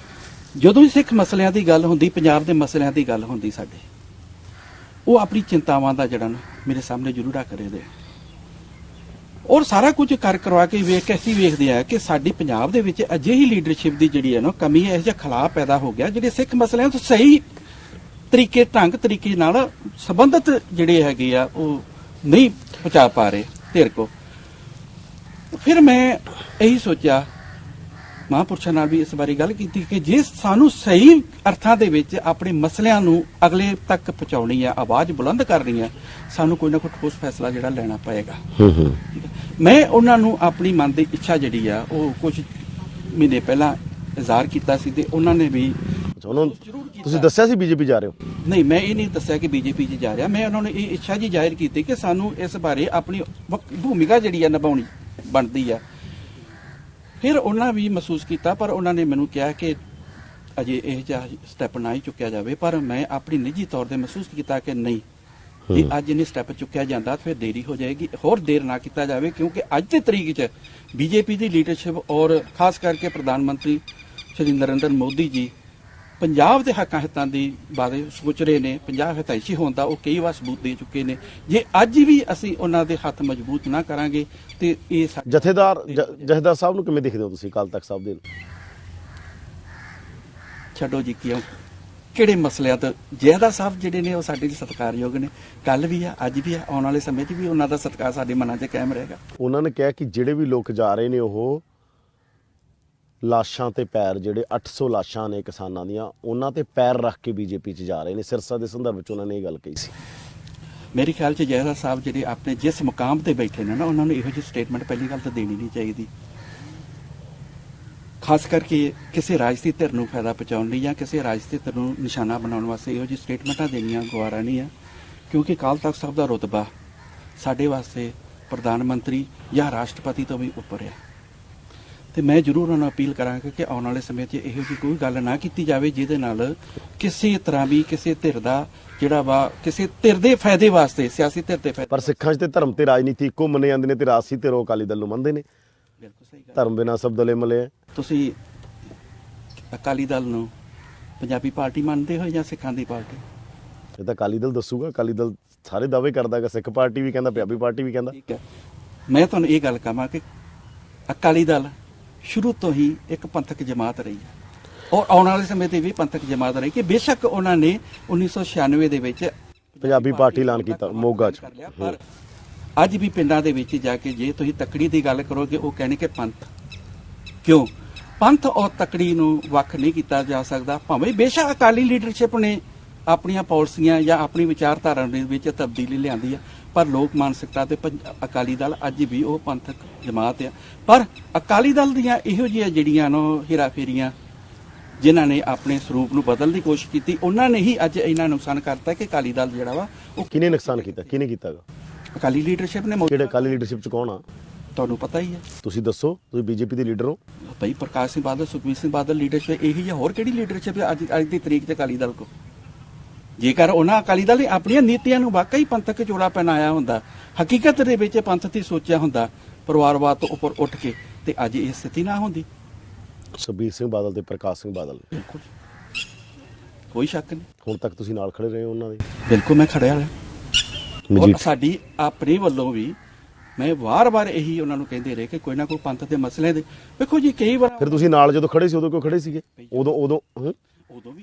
ਜਦੋਂ ਵੀ ਸਿੱਖ ਮਸਲਿਆਂ ਦੀ ਗੱਲ ਹੁੰਦੀ, ਪੰਜਾਬ ਦੇ ਮਸਲਿਆਂ ਦੀ ਗੱਲ ਹੁੰਦੀ ਸਾਡੇ, ਉਹ ਆਪਣੀ ਚਿੰਤਾਵਾਂ ਦਾ ਜਿਹੜਾ ਨਾ ਮੇਰੇ ਸਾਹਮਣੇ ਜ਼ਰੂਰ ਰੱਖ ਰਹੇ ਨੇ। ਔਰ ਸਾਰਾ ਕੁਝ ਕਰਵਾ ਕੇ ਵੇਖ ਕੇ ਅਸੀਂ ਵੇਖਦੇ ਆ ਕਿ ਸਾਡੀ ਪੰਜਾਬ ਦੇ ਵਿੱਚ ਅਜਿਹੀ ਲੀਡਰਸ਼ਿਪ ਦੀ ਜਿਹੜੀ ਹੈ ਨਾ ਕਮੀ ਹੈ, ਇਹ ਜਿਹਾ ਖਲਾਅ ਪੈਦਾ ਹੋ ਗਿਆ, ਜਿਹੜੇ ਸਿੱਖ ਮਸਲਿਆਂ ਤੋਂ ਸਹੀ ਤਰੀਕੇ ਨਾਲ ਸੰਬੰਧਿਤ ਜਿਹੜੇ ਹੈਗੇ ਆ ਉਹ ਨਹੀਂ ਪਹੁੰਚਾ ਪਾ ਰਹੇ ਧਿਰ ਕੋ। ਫਿਰ ਮੈਂ ਇਹੀ ਸੋਚਿਆ, ਮਹਾਂਪੁਰਸ਼ਾਂ ਨਾਲ ਵੀ ਇਸ ਬਾਰੇ ਗੱਲ ਕੀਤੀ ਕਿ ਜੇ ਸਾਨੂੰ ਸਹੀ ਅਰਥਾਂ ਦੇ ਵਿੱਚ ਆਪਣੇ ਮਸਲਿਆਂ ਨੂੰ ਅਗਲੇ ਤੱਕ ਪਹੁੰਚਾਉਣੀ ਹੈ, ਆਵਾਜ਼ ਬੁਲੰਦ ਕਰਨੀ ਹੈ, ਸਾਨੂੰ ਕੋਈ ਨਾ ਕੋਈ ਠੋਸ ਫੈਸਲਾ ਜਿਹੜਾ ਲੈਣਾ ਪਏਗਾ। ਠੀਕ ਹੈ। ਮੈਂ ਉਹਨਾਂ ਨੂੰ ਆਪਣੀ ਮਨ ਦੀ ਇੱਛਾ ਜਿਹੜੀ ਆ ਉਹ ਕੁਝ ਮਹੀਨੇ ਪਹਿਲਾਂ ਇਜ਼ਹਾਰ ਕੀਤਾ ਸੀ ਤੇ ਉਹਨਾਂ ਨੇ ਵੀ ਉਹਨਾਂ ਨੂੰ ਤੁਸੀਂ ਦੱਸਿਆ ਸੀ ਬੀਜੇਪੀ ਜਾ ਰਹੇ ਹੋ? ਨਹੀਂ, ਮੈਂ ਇਹ ਨਹੀਂ ਦੱਸਿਆ ਕਿ ਬੀਜੇਪੀ 'ਚ ਜਾ ਰਿਹਾ। ਮੈਂ ਉਹਨਾਂ ਨੂੰ ਇਹ ਇੱਛਾ ਜੀ ਜ਼ਾਹਿਰ ਕੀਤੀ ਕਿ ਸਾਨੂੰ ਇਸ ਬਾਰੇ ਆਪਣੀ ਭੂਮਿਕਾ ਜਿਹੜੀ ਆ ਨਿਭਾਉਣੀ ਬਣਦੀ ਆ। ਫਿਰ ਉਹਨਾਂ ਵੀ ਮਹਿਸੂਸ ਕੀਤਾ, ਪਰ ਉਹਨਾਂ ਨੇ ਮੈਨੂੰ ਕਿਹਾ ਕਿ ਅਜੇ ਇਹ ਜਿਹਾ ਸਟੈਪ ਨਾ ਹੀ ਚੁੱਕਿਆ ਜਾਵੇ। ਪਰ ਮੈਂ ਆਪਣੀ ਨਿੱਜੀ ਤੌਰ ਤੇ ਮਹਿਸੂਸ ਕੀਤਾ ਕਿ ਨਹੀਂ, ਜੇ ਅੱਜ ਇਹਨੇ ਸਟੈਪ ਚੁੱਕਿਆ ਜਾਂਦਾ ਫਿਰ ਦੇਰੀ ਹੋ ਜਾਏਗੀ। ਹੋਰ ਦੇਰ ਨਾ ਕੀਤਾ ਜਾਵੇ, ਕਿਉਂਕਿ ਅੱਜ ਦੀ ਤਰੀਕ 'ਚ ਬੀਜੇਪੀ ਦੀ ਲੀਡਰਸ਼ਿਪ ਔਰ ਖਾਸ ਕਰਕੇ ਪ੍ਰਧਾਨ ਮੰਤਰੀ ਸ਼੍ਰੀ ਨਰਿੰਦਰ ਮੋਦੀ ਜੀ ਪੰਜਾਬ ਦੇ ਹੱਕਾਂ ਹਿੱਤਾਂ ਦੀ ਬਾਰੇ ਸੋਚ ਰਹੇ ਨੇ। ਪੰਜਾਬ ਹਿਤੈਸ਼ੀ ਹੋਣ ਦਾ ਉਹ ਕਈ ਵਾਰ ਸਬੂਤ ਦੇ ਚੁੱਕੇ ਨੇ। ਜੇ ਅੱਜ ਵੀ ਅਸੀਂ ਉਹਨਾਂ ਦੇ ਹੱਥ ਮਜ਼ਬੂਤ ਨਾ ਕਰਾਂਗੇ ਤੇ ਇਹ ਜਥੇਦਾਰ ਸਾਹਿਬ ਨੂੰ ਕਿਵੇਂ ਦੇਖਦੇ ਹੋ ਤੁਸੀਂ ਅਕਾਲ ਤਖਤ ਸਾਹਿਬ ਦੇ? ਛੱਡੋ ਜੀ, ਕਿਉਂ ਕਿਹੜੇ ਮਸਲਿਆਂ ਤੋਂ ਜਥੇਦਾਰ ਸਾਹਿਬ ਜਿਹੜੇ ਨੇ ਉਹ ਸਾਡੇ ਲਈ ਸਤਿਕਾਰਯੋਗ ਨੇ। ਕੱਲ ਵੀ ਆ, ਅੱਜ ਵੀ ਆ, ਆਉਣ ਵਾਲੇ ਸਮੇਂ 'ਚ ਵੀ ਉਹਨਾਂ ਦਾ ਸਤਿਕਾਰ ਸਾਡੇ ਮਨਾਂ 'ਚ ਕਾਇਮ ਰਹੇਗਾ। ਉਹਨਾਂ ਨੇ ਕਿਹਾ ਕਿ ਜਿਹੜੇ ਵੀ ਲੋਕ ਜਾ ਰਹੇ ਨੇ ਉਹ ਲਾਸ਼ਾਂ ਤੇ ਪੈਰ, ਜਿਹੜੇ 800 ਲਾਸ਼ਾਂ ਨੇ ਕਿਸਾਨਾਂ ਦੀਆਂ, ਉਹਨਾਂ ਤੇ ਪੈਰ ਰੱਖ ਕੇ ਬੀਜੇਪੀ 'ਚ ਜਾ ਰਹੇ ਨੇ। ਸਿਰਸਾ ਦੇ ਸੰਦਰਭ ਵਿੱਚ ਉਹਨਾਂ ਨੇ ਇਹ ਗੱਲ ਕਹੀ ਸੀ। ਮੇਰੇ ਖਿਆਲ 'ਚ ਜਥੇਦਾਰ ਸਾਹਿਬ ਜਿਹੜੇ ਆਪਣੇ ਜਿਸ ਮੁਕਾਮ ਤੇ ਬੈਠੇ ਨੇ ਨਾ, ਉਹਨਾਂ ਨੂੰ ਇਹੋ ਜਿਹੀ ਸਟੇਟਮੈਂਟ ਪਹਿਲੀ ਗੱਲ ਤਾਂ ਦੇਣੀ ਨਹੀਂ ਚਾਹੀਦੀ। ਖਾਸ ਕਰਕੇ ਕਿਸੇ ਰਾਜਨੀਤਿਕ ਧਿਰ ਨੂੰ ਫਾਇਦਾ ਪਹੁੰਚਾਉਣ ਲਈ ਜਾਂ ਕਿਸੇ ਰਾਜਨੀਤਿਕ ਧਿਰ ਨੂੰ ਨਿਸ਼ਾਨਾ ਬਣਾਉਣ ਵਾਸਤੇ ਇਹੋ ਜਿਹੀ ਸਟੇਟਮੈਂਟਾਂ ਦੇਣੀਆਂ ਗਵਾਰਾ ਨਹੀਂ ਆ, ਕਿਉਂਕਿ ਅਕਾਲ ਤਖਤ ਸਾਹਿਬ ਦਾ ਰੁਤਬਾ ਸਾਡੇ ਵਾਸਤੇ ਪ੍ਰਧਾਨ ਮੰਤਰੀ ਜਾਂ ਰਾਸ਼ਟਰਪਤੀ ਤੋਂ ਵੀ ਉੱਪਰ ਹੈ। ਤੇ ਮੈਂ ਜ਼ਰੂਰ ਉਹਨਾਂ ਨੂੰ ਅਪੀਲ ਕਰਾਂਗਾ ਕਿ ਆਉਣ ਵਾਲੇ ਸਮੇਂ 'ਚ ਇਹੋ ਜਿਹੀ ਕੋਈ ਗੱਲ ਨਾ ਕੀਤੀ ਜਾਵੇ ਜਿਹਦੇ ਨਾਲ ਕਿਸੇ ਤਰ੍ਹਾਂ ਵੀ ਕਿਸੇ ਧਿਰ ਦਾ ਜਿਹੜਾ ਵਾ ਕਿਸੇ ਧਿਰ ਦੇ ਫਾਇਦੇ ਵਾਸਤੇ, ਸਿਆਸੀ ਧਿਰ ਦੇ ਫਾਇਦੇ। ਪਰ ਸਿੱਖਾਂ 'ਚ ਤੇ ਧਰਮ ਤੇ ਰਾਜਨੀਤੀ ਇੱਕੋ ਮੰਨੇ ਜਾਂਦੇ ਨੇ ਤੇ ਰਾਜਸੀ ਧਿਰ ਉਹ ਅਕਾਲੀ ਦਲ ਨੂੰ ਮੰਨਦੇ ਨੇ। ਬਿਲਕੁਲ ਸਹੀ ਗੱਲ। ਧਰਮ ਬਿਨਾਂ ਸਭ ਦਲੇ ਮਲੇ। ਤੁਸੀਂ ਅਕਾਲੀ ਦਲ ਨੂੰ ਪੰਜਾਬੀ ਪਾਰਟੀ ਮੰਨਦੇ ਹੋ ਜਾਂ ਸਿੱਖਾਂ ਦੀ ਪਾਰਟੀ? ਇਹ ਤਾਂ ਅਕਾਲੀ ਦਲ ਦੱਸੂਗਾ। ਅਕਾਲੀ ਦਲ ਸਾਰੇ ਦਾਅਵੇ ਕਰਦਾ ਕਿ ਸਿੱਖ ਪਾਰਟੀ ਵੀ ਕਹਿੰਦਾ, ਪੰਜਾਬੀ ਪਾਰਟੀ ਵੀ ਕਹਿੰਦਾ। ਠੀਕ ਹੈ, ਮੈਂ ਤੁਹਾਨੂੰ ਇਹ ਗੱਲ ਕਹਾਂ ਕਿ ਅਕਾਲੀ ਦਲ ਸ਼ੁਰੂ ਤੋਂ ਹੀ ਇੱਕ ਪੰਥਕ ਜਮਾਤ ਰਹੀ ਹੈ ਔਰ ਆਉਣ ਵਾਲੇ ਸਮੇਂ ਤੇ ਵੀ ਪੰਥਕ ਜਮਾਤ ਰਹੀ ਕਿ ਬੇਸ਼ੱਕ ਉਹਨਾਂ ਨੇ 1996 ਦੇ ਵਿੱਚ ਪੰਜਾਬੀ ਪਾਰਟੀ ਐਲਾਨ ਕੀਤਾ ਮੋਗਾ 'ਚ, ਪਰ ਅੱਜ ਵੀ ਪਿੰਡਾਂ ਦੇ ਵਿੱਚ ਜਾ ਕੇ ਜੇ ਤੁਸੀਂ ਤਕੜੀ ਦੀ ਗੱਲ ਕਰੋਗੇ ਉਹ ਕਹਿਣੇ ਕਿ ਪੰਥ। ਕਿਉਂ? ਪੰਥ ਔਰ ਤਕੜੀ ਨੂੰ ਵੱਖ ਨਹੀਂ ਕੀਤਾ ਜਾ ਸਕਦਾ। ਭਾਵੇਂ ਬੇਸ਼ੱਕ ਅਕਾਲੀ ਲੀਡਰਸ਼ਿਪ ਨੇ ਆਪਣੀਆਂ ਪਾਲਿਸੀਆਂ ਜਾਂ ਆਪਣੀ ਵਿਚਾਰਧਾਰਾ ਦੇ ਵਿੱਚ ਤਬਦੀਲੀ ਲਿਆਂਦੀ ਆ, ਪਰ ਲੋਕ ਮਾਨਸਿਕਤਾ ਤੇ ਅਕਾਲੀ ਦਲ ਅੱਜ ਵੀ ਉਹ ਪੰਥਕ ਜਮਾਤ ਆ। ਪਰ ਅਕਾਲੀ ਦਲ ਦੀਆਂ ਇਹੋ ਜਿਹੀਆਂ ਜਿਹੜੀਆਂ ਨੋ ਹੀਰਾਫੇਰੀਆਂ ਜਿਨ੍ਹਾਂ ਨੇ ਆਪਣੇ ਸਰੂਪ ਨੂੰ ਬਦਲਣ ਦੀ ਕੋਸ਼ਿਸ਼ ਕੀਤੀ, ਉਹਨਾਂ ਨੇ ਹੀ ਅੱਜ ਇੰਨਾ ਨੁਕਸਾਨ ਕਰਤਾ ਕਿ ਅਕਾਲੀ ਦਲ ਜਿਹੜਾ ਵਾ ਉਹ ਕਿਹਨੇ ਨੁਕਸਾਨ ਕੀਤਾ, ਕਿਹਨੇ ਕੀਤਾਗਾ? ਅਕਾਲੀ ਲੀਡਰਸ਼ਿਪ ਨੇ। ਕਿਹੜੇ ਅਕਾਲੀ ਲੀਡਰਸ਼ਿਪ 'ਚ ਕੌਣ ਆ ਤੁਹਾਨੂੰ ਪਤਾ ਹੀ ਹੈ। ਤੁਸੀਂ ਦੱਸੋ, ਤੁਸੀਂ ਬੀਜੇਪੀ ਦੇ ਲੀਡਰ ਹੋ। ਭਾਈ ਪ੍ਰਕਾਸ਼ ਸਿੰਘ ਬਾਦਲ, ਸੁਖਬੀਰ ਸਿੰਘ ਬਾਦਲ ਲੀਡਰਸ਼ਿਪ ਇਹੀ ਹੈ। ਹੋਰ ਕਿਹੜੀ ਲੀਡਰਸ਼ਿਪ ਹੈ ਅੱਜ ਦੀ ਤਰੀਕ 'ਚ ਅਕਾਲੀ ਦਲ ਕੋ? ਜੇਕਰ ਉਹਨਾਂ ਅਕਾਲੀ ਦਲ ਨੇ ਆਪਣੀਆਂ ਨੀਤੀਆਂ ਨੂੰ ਵਾਕਈ ਪੰਥਕ ਚੋਲਾ ਪਹਿਨਾਇਆ ਹੁੰਦਾ, ਹਕੀਕਤ ਦੇ ਵਿੱਚ ਪੰਥ ਦੀ ਸੋਚਿਆ ਹੁੰਦਾ, ਪਰਿਵਾਰਵਾਦ ਤੋਂ ਉੱਪਰ ਉੱਠ ਕੇ, ਤੇ ਅੱਜ ਇਹ ਸਥਿਤੀ ਨਾ ਹੁੰਦੀ। ਸੁਖਬੀਰ ਸਿੰਘ ਬਾਦਲ ਤੇ ਪ੍ਰਕਾਸ਼ ਸਿੰਘ ਬਾਦਲ, ਬਿਲਕੁਲ ਕੋਈ ਸ਼ੱਕ ਨਹੀਂ। ਹੁਣ ਤੱਕ ਤੁਸੀਂ ਨਾਲ ਖੜੇ ਰਹੇ ਹੋ ਉਹਨਾਂ ਦੇ। ਬਿਲਕੁਲ ਮੈਂ ਖੜਿਆ ਰਿਹਾ। ਔਰ ਸਾਡੀ ਆਪਣੇ ਵੱਲੋਂ ਵੀ ਮੈਂ ਵਾਰ-ਵਾਰ ਇਹੀ ਉਹਨਾਂ ਨੂੰ ਕਹਿੰਦੇ ਰਹੇ ਕਿ ਕੋਈ ਨਾ ਕੋਈ ਪੰਥ ਦੇ ਮਸਲੇ ਦੇ। ਵੇਖੋ ਜੀ, ਕਈ ਵਾਰ ਫਿਰ ਤੁਸੀਂ ਨਾਲ ਜਦੋਂ ਖੜੇ ਸੀ ਉਦੋਂ ਕਿਉਂ ਖੜੇ ਸੀਗੇ?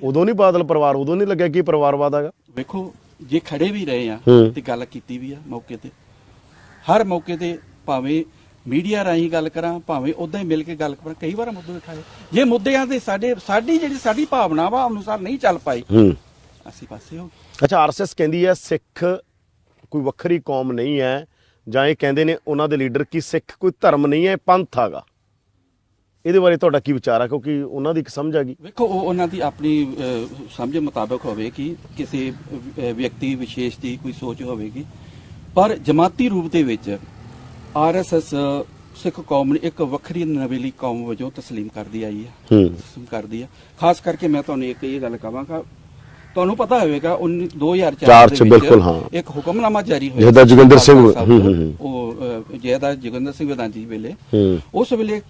ਉਦੋਂ ਨਹੀਂ ਬਾਦਲ ਪਰਿਵਾਰ, ਉਦੋਂ ਨਹੀਂ ਲੱਗਿਆ ਕਿ ਪਰਿਵਾਰਵਾਦ ਹੈਗਾ? ਵੇਖੋ, ਜੇ ਖੜੇ ਵੀ ਰਹੇ ਆ ਤੇ ਗੱਲ ਕੀਤੀ ਵੀ ਆ ਮੌਕੇ ਤੇ, ਹਰ ਮੌਕੇ ਤੇ, ਭਾਵੇਂ ਮੀਡੀਆ ਰਾਹੀਂ ਗੱਲ ਕਰਾਂ, ਭਾਵੇਂ ਉਦਾਂ ਹੀ ਮਿਲ ਕੇ ਗੱਲ ਕਰਾਂ, ਕਈ ਵਾਰ ਮੁੱਦੇ ਉਠਾਏ। ਜੇ ਮੁੱਦਿਆਂ ਦੇ ਸਾਡੀ ਭਾਵਨਾ ਵਾ ਅਨੁਸਾਰ ਨਹੀਂ ਚੱਲ ਪਾਈ, ਅਸੀਂ ਪਾਸੇ ਹੋ। ਅੱਛਾ, ਆਰਐਸਐਸ ਕਹਿੰਦੀ ਹੈ ਸਿੱਖ ਕੋਈ ਵੱਖਰੀ ਕੌਮ ਨਹੀਂ ਹੈ, ਜਾਂ ਇਹ ਕਹਿੰਦੇ ਨੇ ਉਹਨਾਂ ਦੇ ਲੀਡਰ ਕਿ ਸਿੱਖ ਕੋਈ ਧਰਮ ਨਹੀਂ ਹੈ, ਪੰਥ ਹੈਗਾ। ਇਹਦੇ ਬਾਰੇ ਤੁਹਾਡਾ ਕੀ ਵਿਚਾਰ ਹੈ? ਕਿਉਂਕਿ ਉਹਨਾਂ ਦੀ ਇੱਕ ਸਮਝ ਆ ਗਈ। ਵੇਖੋ, ਉਹ ਉਹਨਾਂ ਦੀ ਆਪਣੀ ਸਮਝ ਮੁਤਾਬਕ ਹੋਵੇ ਕਿ ਕਿਸੇ ਵਿਅਕਤੀ ਵਿਸ਼ੇਸ਼ ਦੀ ਕੋਈ ਸੋਚ ਹੋਵੇਗੀ, ਪਰ ਜਮਾਤੀ ਰੂਪ ਦੇ ਵਿੱਚ ਆਰਐਸਐਸ ਸਿੱਖ ਕੌਮ ਨੂੰ ਇੱਕ ਵੱਖਰੀ ਨਵੇਲੀ ਕੌਮ ਵਜੋਂ ਤਸਲੀਮ ਕਰਦੀ ਆਈ ਹੈ, ਤਸਲੀਮ ਕਰਦੀ ਹੈ। ਖਾਸ ਕਰਕੇ ਮੈਂ ਤੁਹਾਨੂੰ ਇੱਕ ਇਹ ਗੱਲ ਕਹਾਂਗਾ, ਤੁਹਾਨੂੰ ਪਤਾ ਹੋਵੇਗਾ 2004 ਦੇ ਵਿੱਚ ਇੱਕ ਹੁਕਮਨਾਮਾ ਜਾਰੀ ਹੋਇਆ ਜਥੇਦਾਰ ਜੋਗਿੰਦਰ ਸਿੰਘ, ਉਹ ਜਥੇਦਾਰ ਜੋਗਿੰਦਰ ਸਿੰਘ ਵਿਦਾਂਜੀ ਵੇਲੇ। ਉਸ ਵੇਲੇ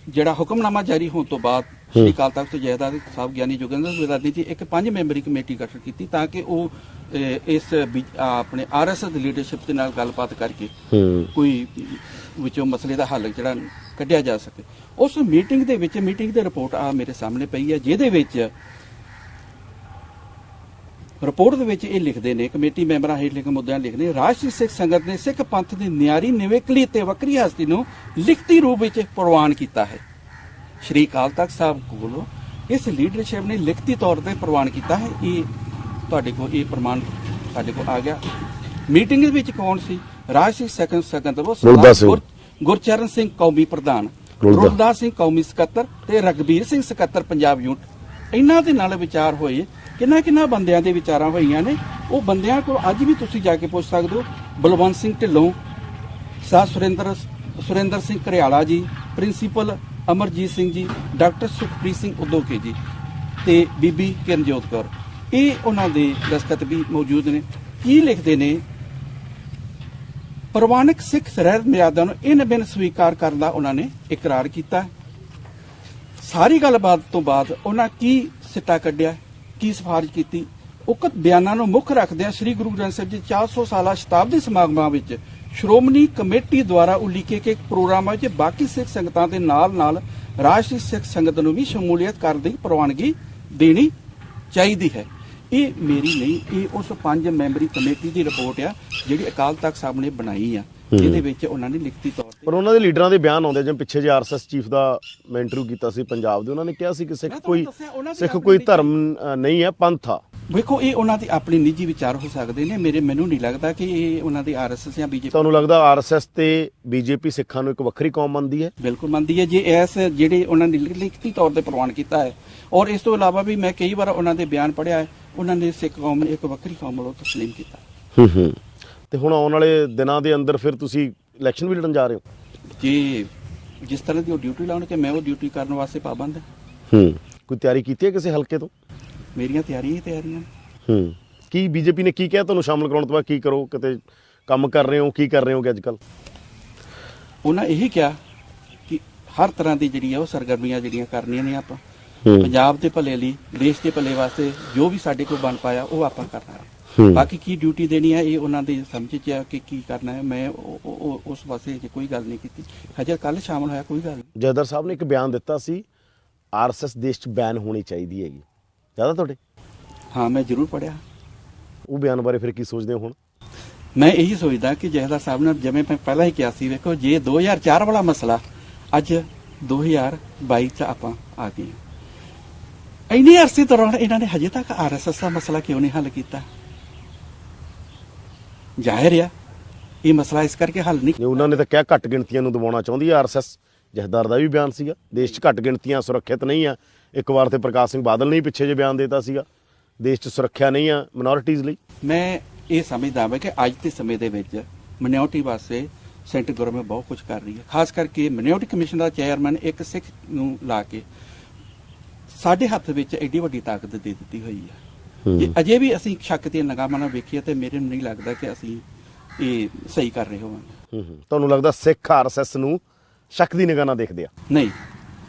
ਜਿਹੜਾ ਹੁਕਮਨਾਮਾ ਜਾਰੀ ਹੋਣ ਤੋਂ ਬਾਅਦ ਸ੍ਰੀ ਅਕਾਲ ਤਖਤ ਤੋਂ ਜਥੇਦਾਰ ਸਾਹਿਬ ਗਿਆਨੀ ਜੋਗਿੰਦਰ ਸਿੰਘ ਵਿਦਾਂਜੀ ਜੀ ਇੱਕ 5 ਮੈਂਬਰੀ ਕਮੇਟੀ ਗਠਨ ਕੀਤੀ ਤਾਂ ਕਿ ਉਹ ਇਸ ਆਪਣੇ ਆਰਐਸਐਸ ਦੀ ਲੀਡਰਸ਼ਿਪ ਦੇ ਨਾਲ ਗੱਲਬਾਤ ਕਰਕੇ ਕੋਈ ਵਿੱਚੋਂ ਮਸਲੇ ਦਾ ਹੱਲ ਜਿਹੜਾ ਕੱਢਿਆ ਜਾ ਸਕੇ। ਉਸ ਮੀਟਿੰਗ ਦੀ ਰਿਪੋਰਟ ਆ ਮੇਰੇ ਸਾਹਮਣੇ ਪਈ ਹੈ, ਜਿਹਦੇ ਵਿੱਚ ਰਿਪੋਰਟ ਦੇ ਵਿੱਚ ਇਹ ਲਿਖਦੇ ਨੇ, ਕਮੇਟੀ ਮੈਂਬਰਾਂ ਹੇਠ ਮੁੱਦਿਆਂ ਲਿਖਦੇ, ਰਾਸ਼ਟਰੀ ਸਿੱਖ ਸੰਗਤ ਨੇ ਸਿੱਖ ਪੰਥ ਦੀ ਨਿਆਰੀ ਨਿਵੇਕਲੀ ਤੇ ਵੱਖਰੀ ਹਸਤੀ ਨੂੰ ਲਿਖਤੀ ਰੂਪ ਵਿੱਚ ਪ੍ਰਵਾਨ ਕੀਤਾ ਹੈ। ਸ਼੍ਰੀ ਅਕਾਲ ਤਖਤ ਸਾਹਿਬ ਕੋਲੋਂ ਇਸ ਲੀਡਰਸ਼ਿਪ ਨੇ ਲਿਖਤੀ ਤੌਰ ਤੇ ਪ੍ਰਵਾਨ ਕੀਤਾ ਹੈ। ਇਹ ਤੁਹਾਡੇ ਕੋਲ ਇਹ ਪ੍ਰਮਾਣ ਸਾਡੇ ਕੋਲ ਆ ਗਿਆ। ਮੀਟਿੰਗ ਦੇ ਵਿੱਚ ਕੌਣ ਸੀ? ਰਾਸ਼ਟਰੀ ਸਿੱਖ ਸੰਗਤ ਵੱਲੋਂ ਗੁਰਚਰਨ ਸਿੰਘ ਕੌਮੀ ਪ੍ਰਧਾਨ, ਗੁਰਦਾਸ ਸਿੰਘ ਕੌਮੀ ਸਕੱਤਰ ਤੇ ਰਗਬੀਰ ਸਿੰਘ ਸਕੱਤਰ ਪੰਜਾਬ ਯੂਨਿਟ। ਇਹਨਾਂ ਦੇ ਨਾਲ ਵਿਚਾਰ ਹੋਏ। ਕਿੰਨਾ ਬੰਦਿਆਂ ਦੇ ਵਿਚਾਰਾਂ ਹੋਈਆਂ ਨੇ, ਉਹ ਬੰਦਿਆਂ ਕੋਲ ਅੱਜ ਵੀ ਤੁਸੀਂ ਜਾ ਕੇ ਪੁੱਛ ਸਕਦੇ ਹੋ। ਬਲਵੰਤ ਸਿੰਘ ਢਿੱਲੋਂ, ਸਾਹ ਸੁਰਿੰਦਰ ਸਿੰਘ ਘਰਿਆਲਾ ਜੀ, ਪ੍ਰਿੰਸੀਪਲ ਅਮਰਜੀਤ ਸਿੰਘ ਜੀ, ਡਾਕਟਰ ਸੁਖਪ੍ਰੀਤ ਸਿੰਘ ਉਦੋਕੇ ਜੀ ਤੇ ਬੀਬੀ ਕਿਰਨਜੋਤ ਕੌਰ, ਇਹ ਉਹਨਾਂ ਦੇ ਦਸਤਖਤ ਵੀ ਮੌਜੂਦ ਨੇ। ਕੀ ਲਿਖਦੇ ਨੇ? ਪ੍ਰਵਾਨਿਕ ਸਿੱਖ ਰਹਿਤ ਮਰਿਆਦਾ ਨੂੰ ਇਨ ਬਿਨ ਸਵੀਕਾਰ ਕਰਨ ਦਾ ਉਹਨਾਂ ਨੇ ਇਕਰਾਰ ਕੀਤਾ। ਸਾਰੀ ਗੱਲਬਾਤ ਤੋਂ ਬਾਅਦ ਉਹਨਾਂ ਕੀ ਸਿੱਟਾ ਕੱਢਿਆ, ਕੀ ਸਿਫਾਰਿਸ਼ ਕੀਤੀ? ਉਕਤ ਬਿਆਨਾਂ ਨੂੰ ਮੁੱਖ ਰੱਖਦਿਆਂ ਸ੍ਰੀ ਗੁਰੂ ਗ੍ਰੰਥ ਸਾਹਿਬ ਜੀ 400 ਸਾਲਾ ਸ਼ਤਾਬਦੀ ਸਮਾਗਮਾਂ ਵਿੱਚ ਸ਼੍ਰੋਮਣੀ ਕਮੇਟੀ ਦੁਆਰਾ ਉਲੀਕੇ ਗਏ ਪ੍ਰੋਗਰਾਮਾਂ ਵਿੱਚ ਬਾਕੀ ਸਿੱਖ ਸੰਗਤਾਂ ਦੇ ਨਾਲ ਰਾਸ਼ਟਰੀ ਸਿੱਖ ਸੰਗਤ ਨੂੰ ਵੀ ਸ਼ਮੂਲੀਅਤ ਕਰਨ ਦੀ ਪ੍ਰਵਾਨਗੀ ਦੇਣੀ ਚਾਹੀਦੀ ਹੈ। ਇਹ ਮੇਰੀ ਨਹੀਂ, ਇਹ ਉਸ 5 ਮੈਂਬਰੀ ਕਮੇਟੀ ਦੀ ਰਿਪੋਰਟ ਆ ਜਿਹੜੀ ਅਕਾਲ ਤਖਤ ਸਾਹਿਬ ਨੇ ਬਣਾਈ ਆ, ਜਿਹਦੇ ਵਿੱਚ ਉਹਨਾਂ ਨੇ ਲਿਖਤੀ ਤੌਰ ਤੇ। ਪਰ ਉਹਨਾਂ ਦੇ ਲੀਡਰਾਂ ਦੇ ਬਿਆਨ ਆਉਂਦੇ, ਜਿਵੇਂ ਪਿੱਛੇ ਜੇ ਆਰਐਸਐਸ ਚੀਫ ਦਾ ਮੈਂ ਇੰਟਰਵਿਊ ਕੀਤਾ ਸੀ ਪੰਜਾਬ ਦੇ, ਉਹਨਾਂ ਨੇ ਕਿਹਾ ਸੀ ਕਿ ਸਿੱਖ ਕੋਈ ਧਰਮ ਨਹੀਂ ਹੈ, ਪੰਥ ਆ। ਵੇਖੋ, ਇਹ ਉਹਨਾਂ ਦੀ ਆਪਣੀ ਨਿੱਜੀ ਵਿਚਾਰ ਹੋ ਸਕਦੇ ਨੇ। ਮੈਨੂੰ ਨਹੀਂ ਲੱਗਦਾ ਕਿ ਇਹ ਉਹਨਾਂ ਦੀ ਆਰਐਸਐਸ ਜਾਂ ਬੀਜੇਪੀ। ਤੁਹਾਨੂੰ ਲੱਗਦਾ ਆਰਐਸਐਸ ਤੇ ਬੀਜੇਪੀ ਸਿੱਖਾਂ ਨੂੰ ਇੱਕ ਵੱਖਰੀ ਕੌਮ ਮੰਨਦੀ ਹੈ? ਬਿਲਕੁਲ ਮੰਨਦੀ ਹੈ। ਜੇ ਇਸ ਜਿਹੜੇ ਉਹਨਾਂ ਨੇ ਲਿਖਤੀ ਤੌਰ ਤੇ ਪ੍ਰਵਾਨ ਕੀਤਾ ਹੈ, ਔਰ ਇਸ ਤੋਂ ਇਲਾਵਾ ਵੀ ਮੈਂ ਕਈ ਵਾਰ ਉਹਨਾਂ ਦੇ ਬਿਆਨ ਪੜ੍ਹਿਆ ਹੈ, ਉਹਨਾਂ ਨੇ ਸਿੱਖ ਕੌਮ ਨੂੰ ਇੱਕ ਵੱਖਰੀ ਕੌਮ ਵੱਲੋਂ ਤਸਲੀਮ ਕੀਤਾ। ਤੇ ਹੁਣ ਆਉਣ ਵਾਲੇ ਦਿਨਾਂ ਦੇ ਅੰਦਰ ਫਿਰ ਤੁਸੀਂ ਇਲੈਕਸ਼ਨ ਵੀ ਲੜਨ ਜਾ ਰਹੇ ਹੋ? ਜੀ, ਜਿਸ ਤਰ੍ਹਾਂ ਦੀ ਉਹ ਡਿਊਟੀ ਲਾਉਣਗੇ ਮੈਂ ਉਹ ਡਿਊਟੀ ਕਰਨ ਵਾਸਤੇ ਪਾਬੰਦ ਹਾਂ। ਕੋਈ ਤਿਆਰੀ ਕੀਤੀ ਹੈ ਕਿਸੇ ਹਲਕੇ ਤੋਂ? ਮੇਰੀਆਂ ਤਿਆਰੀਆਂ। ਕੀ ਬੀਜੇਪੀ ਨੇ ਕੀ ਕਿਹਾ ਤੁਹਾਨੂੰ ਸ਼ਾਮਲ ਕਰਾਉਣ ਤੋਂ ਬਾਅਦ? ਕੀ ਕਰੋ, ਕਿਤੇ ਕੰਮ ਕਰ ਰਹੇ ਹੋ, ਕੀ ਕਰ ਰਹੇ ਹੋ ਅੱਜ ਕੱਲ? ਉਹਨਾਂ ਇਹੀ ਕਿਹਾ ਕਿ ਹਰ ਤਰ੍ਹਾਂ ਦੀ ਜਿਹੜੀ ਆ ਉਹ ਸਰਗਰਮੀਆਂ ਜਿਹੜੀਆਂ ਕਰਨੀਆਂ ਨੇ ਆਪਾਂ ਪੰਜਾਬ ਦੇ ਭਲੇ ਲਈ, ਦੇਸ਼ ਦੇ ਭਲੇ ਵਾਸਤੇ ਜੋ ਵੀ ਸਾਡੇ ਕੋਲ ਬਣ ਪਾਇਆ ਉਹ ਆਪਾਂ ਕਰਨਾ ਹੈ। ਬਾਕੀ ਕੀ ਡਿਊਟੀ ਦੇਣੀ ਹੈ ਇਹ ਉਹਨਾਂ ਦੇ ਸਮਝ 'ਚ ਆ ਕਿ ਕੀ ਕਰਨਾ ਹੈ। ਮੈਂ ਉਸ ਪਾਸੇ ਕੋਈ ਗੱਲ ਨਹੀਂ ਕੀਤੀ ਹਜੇ। ਕੱਲ ਸ਼ਾਮਲ ਹੋਇਆ, ਕੋਈ ਗੱਲ ਨਹੀਂ। ਜੈਦਰ ਸਾਹਿਬ ਨੇ ਇੱਕ ਬਿਆਨ ਦਿੱਤਾ ਸੀ ਆਰਐਸਐਸ ਦੇਸ਼ 'ਚ ਬੈਨ ਹੋਣੀ ਚਾਹੀਦੀ ਹੈਗੀ, ਜ਼ਿਆਦਾ ਤੁਹਾਡੇ? ਹਾਂ, ਮੈਂ ਜ਼ਰੂਰ ਪੜ੍ਹਿਆ। ਉਹ ਬਿਆਨ ਬਾਰੇ ਫਿਰ ਕੀ ਸੋਚਦੇ ਹੋ ਹੁਣ? ਮੈਂ ਇਹੀ ਸੋਚਦਾ ਕਿ ਜੈਦਰ ਸਾਹਿਬ ਨੇ, ਜਿਵੇਂ ਮੈਂ ਪਹਿਲਾਂ ਹੀ ਕਿਹਾ ਸੀ, ਵੇਖੋ ਜੇ 2004 ਵਾਲਾ ਮਸਲਾ ਅੱਜ 2022 ਚ ਆਪਾਂ ਆ ਗਏ, ਇੰਨੇ ਅਰਸੇ ਦੌਰਾਨ ਇਹਨਾਂ ਨੇ ਹਜੇ ਤੱਕ ਆਰਐਸਐਸ ਦਾ ਮਸਲਾ ਕਿਉਂ ਨਹੀਂ ਹੱਲ ਕੀਤਾ? ਜ਼ਾਹਿਰ ਆ ਇਹ ਮਸਲਾ ਇਸ ਕਰਕੇ ਹੱਲ ਨਹੀਂ। ਉਹਨਾਂ ਨੇ ਤਾਂ ਕਿਹਾ ਘੱਟ ਗਿਣਤੀਆਂ ਨੂੰ ਦਬਾਉਣਾ ਚਾਹੁੰਦੀ ਹੈ ਆਰਐਸਐਸ। ਜਥੇਦਾਰ ਦਾ ਵੀ ਬਿਆਨ ਸੀਗਾ ਦੇਸ਼ 'ਚ ਘੱਟ ਗਿਣਤੀਆਂ ਸੁਰੱਖਿਅਤ ਨਹੀਂ ਆ। ਇੱਕ ਵਾਰ ਤੇ ਪ੍ਰਕਾਸ਼ ਸਿੰਘ ਬਾਦਲ ਨੇ ਪਿੱਛੇ ਜੇ ਬਿਆਨ ਦਿੱਤਾ ਸੀਗਾ ਦੇਸ਼ 'ਚ ਸੁਰੱਖਿਆ ਨਹੀਂ ਆ ਮਿਨੋਰਿਟੀਜ਼ ਲਈ। ਮੈਂ ਇਹ ਸਮਝਦਾ ਹਾਂ ਕਿ ਅੱਜ ਦੇ ਸਮੇਂ ਦੇ ਵਿੱਚ ਮਿਨੋਰਿਟੀ ਵਾਸਤੇ ਸੈਂਟਰ ਗਵਰਨਮੈਂਟ ਬਹੁਤ ਕੁਝ ਕਰ ਰਹੀ ਹੈ। ਖਾਸ ਕਰਕੇ ਮਿਨੋਰਿਟੀ ਕਮਿਸ਼ਨ ਦਾ ਚੇਅਰਮੈਨ ਇੱਕ ਸਿੱਖ ਨੂੰ ਲਾ ਕੇ ਸਾਡੇ ਹੱਥ ਵਿੱਚ ਐਡੀ ਵੱਡੀ ਤਾਕਤ ਦੇ ਦਿੱਤੀ ਹੋਈ ਹੈ। ਜੇ ਅਜੇ ਵੀ ਅਸੀਂ ਸ਼ੱਕ ਦੀਆਂ ਨਿਗਾਹਾਂ ਨਾਲ ਵੇਖੀਏ ਤੇ ਮੇਰੇ ਨੂੰ ਨਹੀਂ ਲੱਗਦਾ ਕਿ ਅਸੀਂ ਇਹ ਸਹੀ ਕਰ ਰਹੇ ਹੋਵਾਂਗੇ। ਤੁਹਾਨੂੰ ਲੱਗਦਾ ਸਿੱਖ ਆਰਐਸਐਸ ਨੂੰ ਸ਼ੱਕ ਦੀ ਨਿਗਾਹ ਨਾਲ ਦੇਖਦੇ ਆ? ਨਹੀਂ,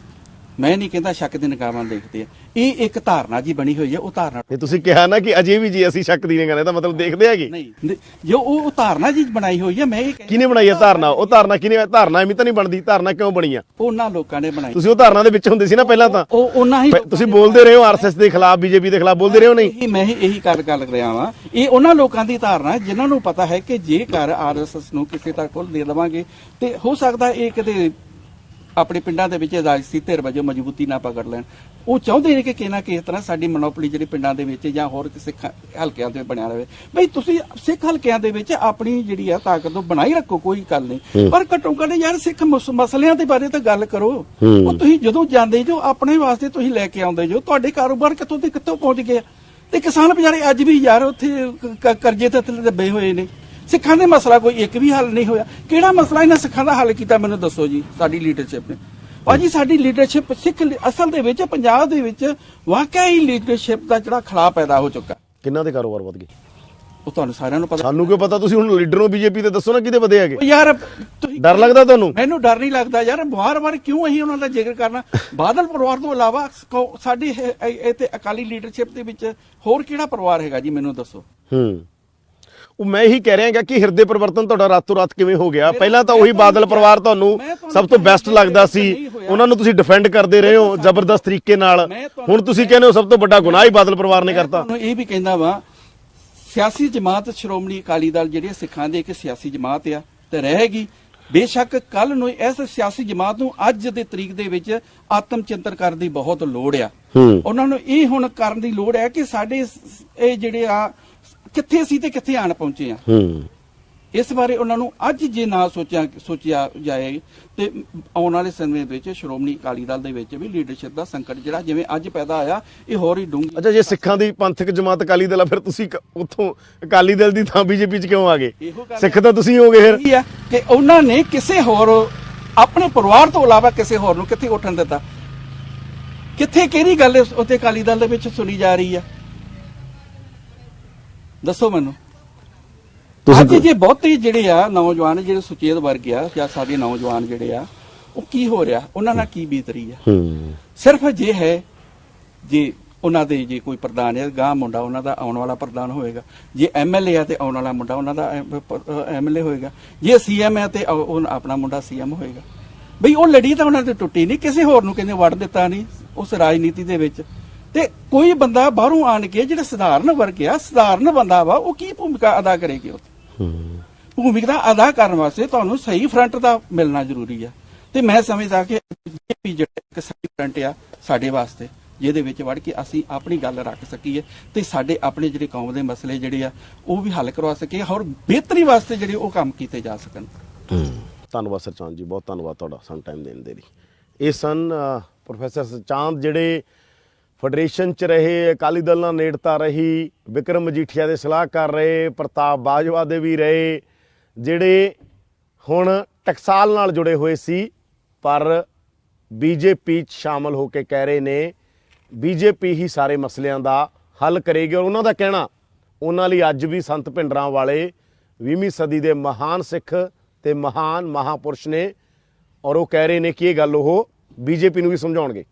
ਮੈਂ ਨਹੀਂ ਕਹਿੰਦਾ ਸ਼ੱਕ ਦੀ ਨਿਗਾਹਾਂ ਨਾਲ ਦੇਖਦੇ ਆ। ਇਹ ਇੱਕ ਧਾਰਨਾ ਜੀ ਬਣੀ ਹੋਈ ਹੈ। ਉਹ ਧਾਰਨਾ ਇਹ ਤੁਸੀਂ ਕਿਹਾ ਨਾ ਕਿ ਅਜੇ ਵੀ ਜੀ ਅਸੀਂ ਸ਼ੱਕ ਦੀ ਨਿਗਾਹ ਨਾਲ, ਇਹਦਾ ਮਤਲਬ ਦੇਖਦੇ ਹੈਗੇ? ਨਹੀਂ, ਜੋ ਉਹ ਧਾਰਨਾ ਜੀ ਬਣਾਈ ਹੋਈ ਹੈ। ਮੈਂ ਇਹ ਕਿਹਨੇ ਬਣਾਈ ਹੈ ਧਾਰਨਾ? ਉਹ ਧਾਰਨਾ ਕਿਹਨੇ? ਧਾਰਨਾ ਐਵੇਂ ਤਾਂ ਨਹੀਂ ਬਣਦੀ। ਧਾਰਨਾ ਕਿਉਂ ਬਣੀ ਆ? ਉਹਨਾਂ ਲੋਕਾਂ ਨੇ ਬਣਾਈ। ਤੁਸੀਂ ਉਹ ਧਾਰਨਾ ਦੇ ਵਿੱਚ ਹੁੰਦੇ ਸੀ ਨਾ ਪਹਿਲਾਂ ਤਾਂ। ਉਹ ਉਹਨਾਂ ਹੀ ਤੁਸੀਂ ਬੋਲਦੇ ਰਹੇ ਹੋ ਆਰਐਸਐਸ ਦੇ ਖਿਲਾਫ, ਬੀਜੇਪੀ ਦੇ ਖਿਲਾਫ ਬੋਲਦੇ ਰਹੇ ਹੋ? ਨਹੀਂ, ਮੈਂ ਇਹੀ ਗੱਲ ਰਿਹਾ ਵਾਂ। ਇਹ ਉਹਨਾਂ ਲੋਕਾਂ ਦੀ ਧਾਰਨਾ ਜਿਨ੍ਹਾਂ ਨੂੰ ਪਤਾ ਹੈ ਕਿ ਜੇਕਰ ਆਰਐਸਐਸ ਨੂੰ ਕਿਸੇ ਤੱਕ ਕੋਲ ਦੇ ਦੇਵਾਂਗੇ ਤੇ ਹੋ ਸਕਦਾ ਇਹ ਕਿਤੇ ਆਪਣੇ ਪਿੰਡਾਂ ਦੇ ਵਿੱਚ ਰਾਜਸੀ ਧਿਰ ਵਜੋਂ ਮਜ਼ਬੂਤੀ ਨਾ ਪਕੜ ਲੈਣ। ਉਹ ਚਾਹੁੰਦੇ ਨੇ ਕਿ ਕਿਸ ਤਰ੍ਹਾਂ ਸਾਡੀ ਮੋਨੋਪੋਲੀ ਜਿਹੜੀ ਪਿੰਡਾਂ ਦੇ ਵਿੱਚ ਜਾਂ ਹੋਰ ਸਿੱਖ ਹਲਕਿਆਂ ਦੇ ਬਣਿਆ ਰਹੇ। ਬਈ ਤੁਸੀਂ ਸਿੱਖ ਹਲਕਿਆਂ ਦੇ ਵਿੱਚ ਆਪਣੀ ਜਿਹੜੀ ਆ ਤਾਕਤ ਨੂੰ ਬਣਾਈ ਰੱਖੋ, ਕੋਈ ਗੱਲ ਨਹੀਂ, ਪਰ ਘੱਟੋ ਘੱਟ ਯਾਰ ਸਿੱਖ ਮਸਲਿਆਂ ਦੇ ਬਾਰੇ ਤਾਂ ਗੱਲ ਕਰੋ। ਉਹ ਤੁਸੀਂ ਜਦੋਂ ਜਾਂਦੇ ਜੋ ਆਪਣੇ ਵਾਸਤੇ ਤੁਸੀਂ ਲੈ ਕੇ ਆਉਂਦੇ ਜੋ, ਤੁਹਾਡੇ ਕਾਰੋਬਾਰ ਕਿੱਥੋਂ ਤੇ ਕਿੱਥੋਂ ਪਹੁੰਚ ਗਏ ਤੇ ਕਿਸਾਨ ਵਿਚਾਰੇ ਅੱਜ ਵੀ ਯਾਰ ਉੱਥੇ ਕਰਜ਼ੇ ਤੇ ਦੱਬੇ ਹੋਏ ਨੇ। ਸਿੱਖਾਂ ਦੇ ਮਸਲਾ ਕੋਈ ਇੱਕ ਵੀ ਹੱਲ ਨਹੀਂ ਹੋਇਆ। ਕਿਹੜਾ ਮਸਲਾ ਇਹਨਾਂ ਸਿੱਖਾਂ ਦਾ ਹੱਲ ਕੀਤਾ ਮੈਨੂੰ ਦੱਸੋ ਜੀ ਸਾਡੀ ਲੀਡਰਸ਼ਿਪ ਨੇ? ਭਾਜੀ ਸਾਡੀ ਲੀਡਰਸ਼ਿਪ ਸਿੱਖ ਅਸਲ ਦੇ ਵਿੱਚ ਪੰਜਾਬ ਦੇ ਵਿੱਚ ਵਾਕਿਆ ਹੀ ਲੀਡਰਸ਼ਿਪ ਦਾ ਜਿਹੜਾ ਖਲਾ ਪੈਦਾ ਹੋ ਚੁੱਕਾ। ਕਿੰਨਾ ਦੇ ਕਾਰੋਬਾਰ ਵਧ ਗਏ ਉਹ ਤੁਹਾਨੂੰ ਸਾਰਿਆਂ ਨੂੰ ਪਤਾ। ਸਾਨੂੰ ਕਿਉਂ ਪਤਾ? ਤੁਸੀਂ ਹੁਣ ਲੀਡਰ ਹੋ ਬੀਜੇਪੀ ਤੇ, ਦੱਸੋ ਨਾ ਕਿਹਦੇ ਵਧੇ ਹੈਗੇ? ਯਾਰ ਤੁਸੀਂ ਡਰ ਲੱਗਦਾ ਤੁਹਾਨੂੰ? ਮੈਨੂੰ ਡਰ ਨਹੀਂ ਲੱਗਦਾ ਯਾਰ। ਵਾਰ-ਵਾਰ ਕਿਉਂ ਅਸੀਂ ਉਹਨਾਂ ਦਾ ਜ਼ਿਕਰ ਕਰਨਾ? ਬਾਦਲ ਪਰਿਵਾਰ ਤੋਂ ਇਲਾਵਾ ਸਾਡੀ ਇੱਥੇ ਅਕਾਲੀ ਲੀਡਰਸ਼ਿਪ ਦੇ ਵਿੱਚ ਹੋਰ ਕਿਹੜਾ ਪਰਿਵਾਰ ਹੈਗਾ ਜੀ? ਮੈਨੂੰ ਦੱਸੋ। ਉਹ ਮੈਂ ਇਹੀ ਕਹਿ ਰਿਹਾ ਕਿ ਹਿਰਦੇ ਪਰਿਵਰਤਨ ਤੁਹਾਡਾ ਰਾਤੋਂ ਰਾਤ ਕਿਵੇਂ ਹੋ ਗਿਆ? ਪਹਿਲਾਂ ਤਾਂ ਉਹੀ ਬਾਦਲ ਪਰਿਵਾਰ ਤੁਹਾਨੂੰ ਸਭ ਤੋਂ ਬੈਸਟ ਲੱਗਦਾ ਸੀ, ਉਹਨਾਂ ਨੂੰ ਤੁਸੀਂ ਡਿਫੈਂਡ ਕਰਦੇ ਰਹੇ ਹੋ ਜ਼ਬਰਦਸਤ ਤਰੀਕੇ ਨਾਲ। ਹੁਣ ਤੁਸੀਂ ਕਹਿੰਦੇ ਹੋ ਸਭ ਤੋਂ ਵੱਡਾ ਗੁਨਾਹ ਹੀ ਬਾਦਲ ਪਰਿਵਾਰ ਨੇ ਕਰਤਾ। ਇਹ ਵੀ ਕਹਿੰਦਾ ਵਾ ਸਿਆਸੀ ਜਮਾਤ ਸ਼੍ਰੋਮਣੀ ਅਕਾਲੀ ਦਲ ਜਿਹੜੀ ਸਿੱਖਾਂ ਦੀ ਇੱਕ ਸਿਆਸੀ ਜਮਾਤ ਆ ਤੇ ਰਹੇਗੀ। ਬੇਸ਼ੱਕ ਕੱਲ ਨੂੰ ਇਸ ਸਿਆਸੀ ਜਮਾਤ ਨੂੰ ਅੱਜ ਦੇ ਤਰੀਕ ਦੇ ਵਿੱਚ ਆਤਮ ਚਿੰਤਨ ਕਰਨ ਦੀ ਬਹੁਤ ਲੋੜ ਆ। ਉਹਨਾਂ ਨੂੰ ਇਹ ਹੁਣ ਕਰਨ ਦੀ ਲੋੜ ਹੈ ਕਿ ਸਾਡੇ ਇਹ ਜਿਹੜੇ ਆ ਕਿੱਥੇ ਸੀ ਤੇ ਕਿੱਥੇ ਆਣ ਪਹੁੰਚੇ ਆ। ਇਸ ਬਾਰੇ ਉਹਨਾਂ ਨੂੰ ਅੱਜ ਜੇ ਨਾ ਸੋਚਿਆ ਜਾਏ ਤੇ ਆਉਣ ਵਾਲੇ ਸਮੇਂ ਵਿੱਚ ਸ਼੍ਰੋਮਣੀ ਅਕਾਲੀ ਦਲ ਦੇ ਵਿੱਚ ਵੀ ਲੀਡਰਸ਼ਿਪ ਦਾ ਸੰਕਟ ਜਿਹੜਾ ਜਿਵੇਂ ਅੱਜ ਪੈਦਾ ਆਇਆ ਇਹ ਹੋਰ ਹੀ ਡੂੰਘੀ। ਅੱਛਾ, ਜੇ ਸਿੱਖਾਂ ਦੀ ਪੰਥਕ ਜਮਾਤ ਅਕਾਲੀ ਦਲ ਆ, ਫਿਰ ਤੁਸੀਂ ਉੱਥੋਂ ਅਕਾਲੀ ਦਲ ਦੀ ਥਾਂ ਬੀਜੇਪੀ 'ਚ ਕਿਉਂ ਆ ਗਏ? ਸਿੱਖ ਤਾਂ ਤੁਸੀਂ ਹੋਗੇ ਫਿਰ। ਇਹ ਆ ਕਿ ਉਹਨਾਂ ਨੇ ਕਿਸੇ ਹੋਰ ਆਪਣੇ ਪਰਿਵਾਰ ਤੋਂ ਇਲਾਵਾ ਕਿਸੇ ਹੋਰ ਨੂੰ ਕਿੱਥੇ ਉੱਠਣ ਦਿੱਤਾ? ਕਿੱਥੇ ਕਿਹੜੀ ਗੱਲ ਉੱਥੇ ਅਕਾਲੀ ਦਲ ਦੇ ਵਿੱਚ ਸੁਣੀ ਜਾ ਰਹੀ ਆ? ਦੱਸੋ ਮੈਨੂੰ। ਅੱਜ ਜੇ ਬਹੁਤੇ ਜਿਹੜੇ ਆ ਨੌਜਵਾਨ ਜਿਹੜੇ ਸੁਚੇਤ ਵਰਗ ਆ ਜਾਂ ਸਾਡੇ ਨੌਜਵਾਨ ਜਿਹੜੇ ਆ ਉਹ ਕੀ ਹੋ ਰਿਹਾ, ਉਹਨਾਂ ਨਾਲ ਕੀ ਬੀਤ ਰਹੀ ਆ? ਸਿਰਫ ਜੇ ਹੈ ਜੇ ਉਹਨਾਂ ਦੇ ਜੇ ਕੋਈ ਪ੍ਰਧਾਨ ਹੈ ਗਾਂ ਮੁੰਡਾ ਉਹਨਾਂ ਦਾ ਆਉਣ ਵਾਲਾ ਪ੍ਰਧਾਨ ਹੋਏਗਾ, ਜੇ ਐਮਐਲਏ ਆ ਤੇ ਆਉਣ ਵਾਲਾ ਮੁੰਡਾ ਉਹਨਾਂ ਦਾ ਐਮਐਲਏ ਹੋਏਗਾ, ਜੇ ਸੀਐਮ ਹੈ ਤੇ ਉਹ ਆਪਣਾ ਮੁੰਡਾ ਸੀਐਮ ਹੋਏਗਾ। ਬਈ ਉਹ ਲੜੀ ਤਾਂ ਉਹਨਾਂ ਤੇ ਟੁੱਟੀ ਨਹੀਂ, ਕਿਸੇ ਹੋਰ ਨੂੰ ਕਹਿੰਦੇ ਵੜ ਦਿੱਤਾ ਨਹੀਂ ਉਸ ਰਾਜਨੀਤੀ ਦੇ ਵਿੱਚ। ਤੇ ਕੋਈ ਬੰਦਾ ਬਾਹਰੋਂ ਆਣ ਕੇ ਜਿਹੜਾ ਸਧਾਰਨ ਵਰਗ ਆ, ਸਧਾਰਨ ਬੰਦਾ ਵਾ, ਉਹ ਕੀ ਭੂਮਿਕਾ ਅਦਾ ਕਰੇਗੀ? ਉੱਥੇ ਭੂਮਿਕਾ ਅਦਾ ਕਰਨ ਵਾਸਤੇ ਤੁਹਾਨੂੰ ਸਹੀ ਫਰੰਟ ਦਾ ਮਿਲਣਾ ਜ਼ਰੂਰੀ ਆ। ਤੇ ਮੈਂ ਸਮਝਦਾ ਕਿ ਬੀਜੇਪੀ ਜਿਹੜਾ ਇੱਕ ਸਹੀ ਫਰੰਟ ਆ ਸਾਡੇ ਵਾਸਤੇ, ਜਿਹਦੇ ਵਿੱਚ ਵੜ ਕੇ ਅਸੀਂ ਆਪਣੀ ਗੱਲ ਰੱਖ ਸਕੀਏ ਤੇ ਸਾਡੇ ਆਪਣੇ ਜਿਹੜੇ ਕੌਮ ਦੇ ਮਸਲੇ ਜਿਹੜੇ ਆ ਉਹ ਵੀ ਹੱਲ ਕਰਵਾ ਸਕੀਏ ਔਰ ਬਿਹਤਰੀ ਵਾਸਤੇ ਜਿਹੜੇ ਉਹ ਕੰਮ ਕੀਤੇ ਜਾ ਸਕਣ। ਧੰਨਵਾਦ ਸਰਚਾਂਦ ਜੀ, ਬਹੁਤ ਧੰਨਵਾਦ ਤੁਹਾਡਾ ਸਾਨੂੰ ਟਾਈਮ ਦੇਣ ਦੇ ਲਈ। ਇਹ ਸਨ ਪ੍ਰੋਫੈਸਰ ਸਰਚਾਂਦ ਜਿਹੜੇ ਫੈਡਰੇਸ਼ਨ 'ਚ ਰਹੇ, ਅਕਾਲੀ ਦਲ ਨਾਲ ਨੇੜਤਾ ਰਹੀ, ਵਿਕਰਮ ਮਜੀਠੀਆ ਦੇ ਸਲਾਹਕਾਰ ਰਹੇ, ਪ੍ਰਤਾਪ ਬਾਜਵਾ ਦੇ ਵੀ ਰਹੇ, ਜਿਹੜੇ ਹੁਣ ਟਕਸਾਲ ਨਾਲ ਜੁੜੇ ਹੋਏ ਸੀ ਪਰ ਬੀਜੇਪੀ 'ਚ ਸ਼ਾਮਲ ਹੋ ਕੇ ਕਹਿ ਰਹੇ ਨੇ ਬੀਜੇਪੀ ਹੀ ਸਾਰੇ ਮਸਲਿਆਂ ਦਾ ਹੱਲ ਕਰੇਗੀ। ਔਰ ਉਹਨਾਂ ਦਾ ਕਹਿਣਾ ਉਹਨਾਂ ਲਈ ਅੱਜ ਵੀ ਸੰਤ ਭਿੰਡਰਾਂ ਵਾਲੇ 20ਵੀਂ ਸਦੀ ਦੇ ਮਹਾਨ ਸਿੱਖ ਤੇ ਮਹਾਨ ਮਹਾਂਪੁਰਸ਼ ਨੇ ਔਰ ਉਹ ਕਹਿ ਰਹੇ ਨੇ ਕਿ ਇਹ ਗੱਲ ਉਹ ਬੀਜੇਪੀ ਨੂੰ ਵੀ ਸਮਝਾਉਣਗੇ।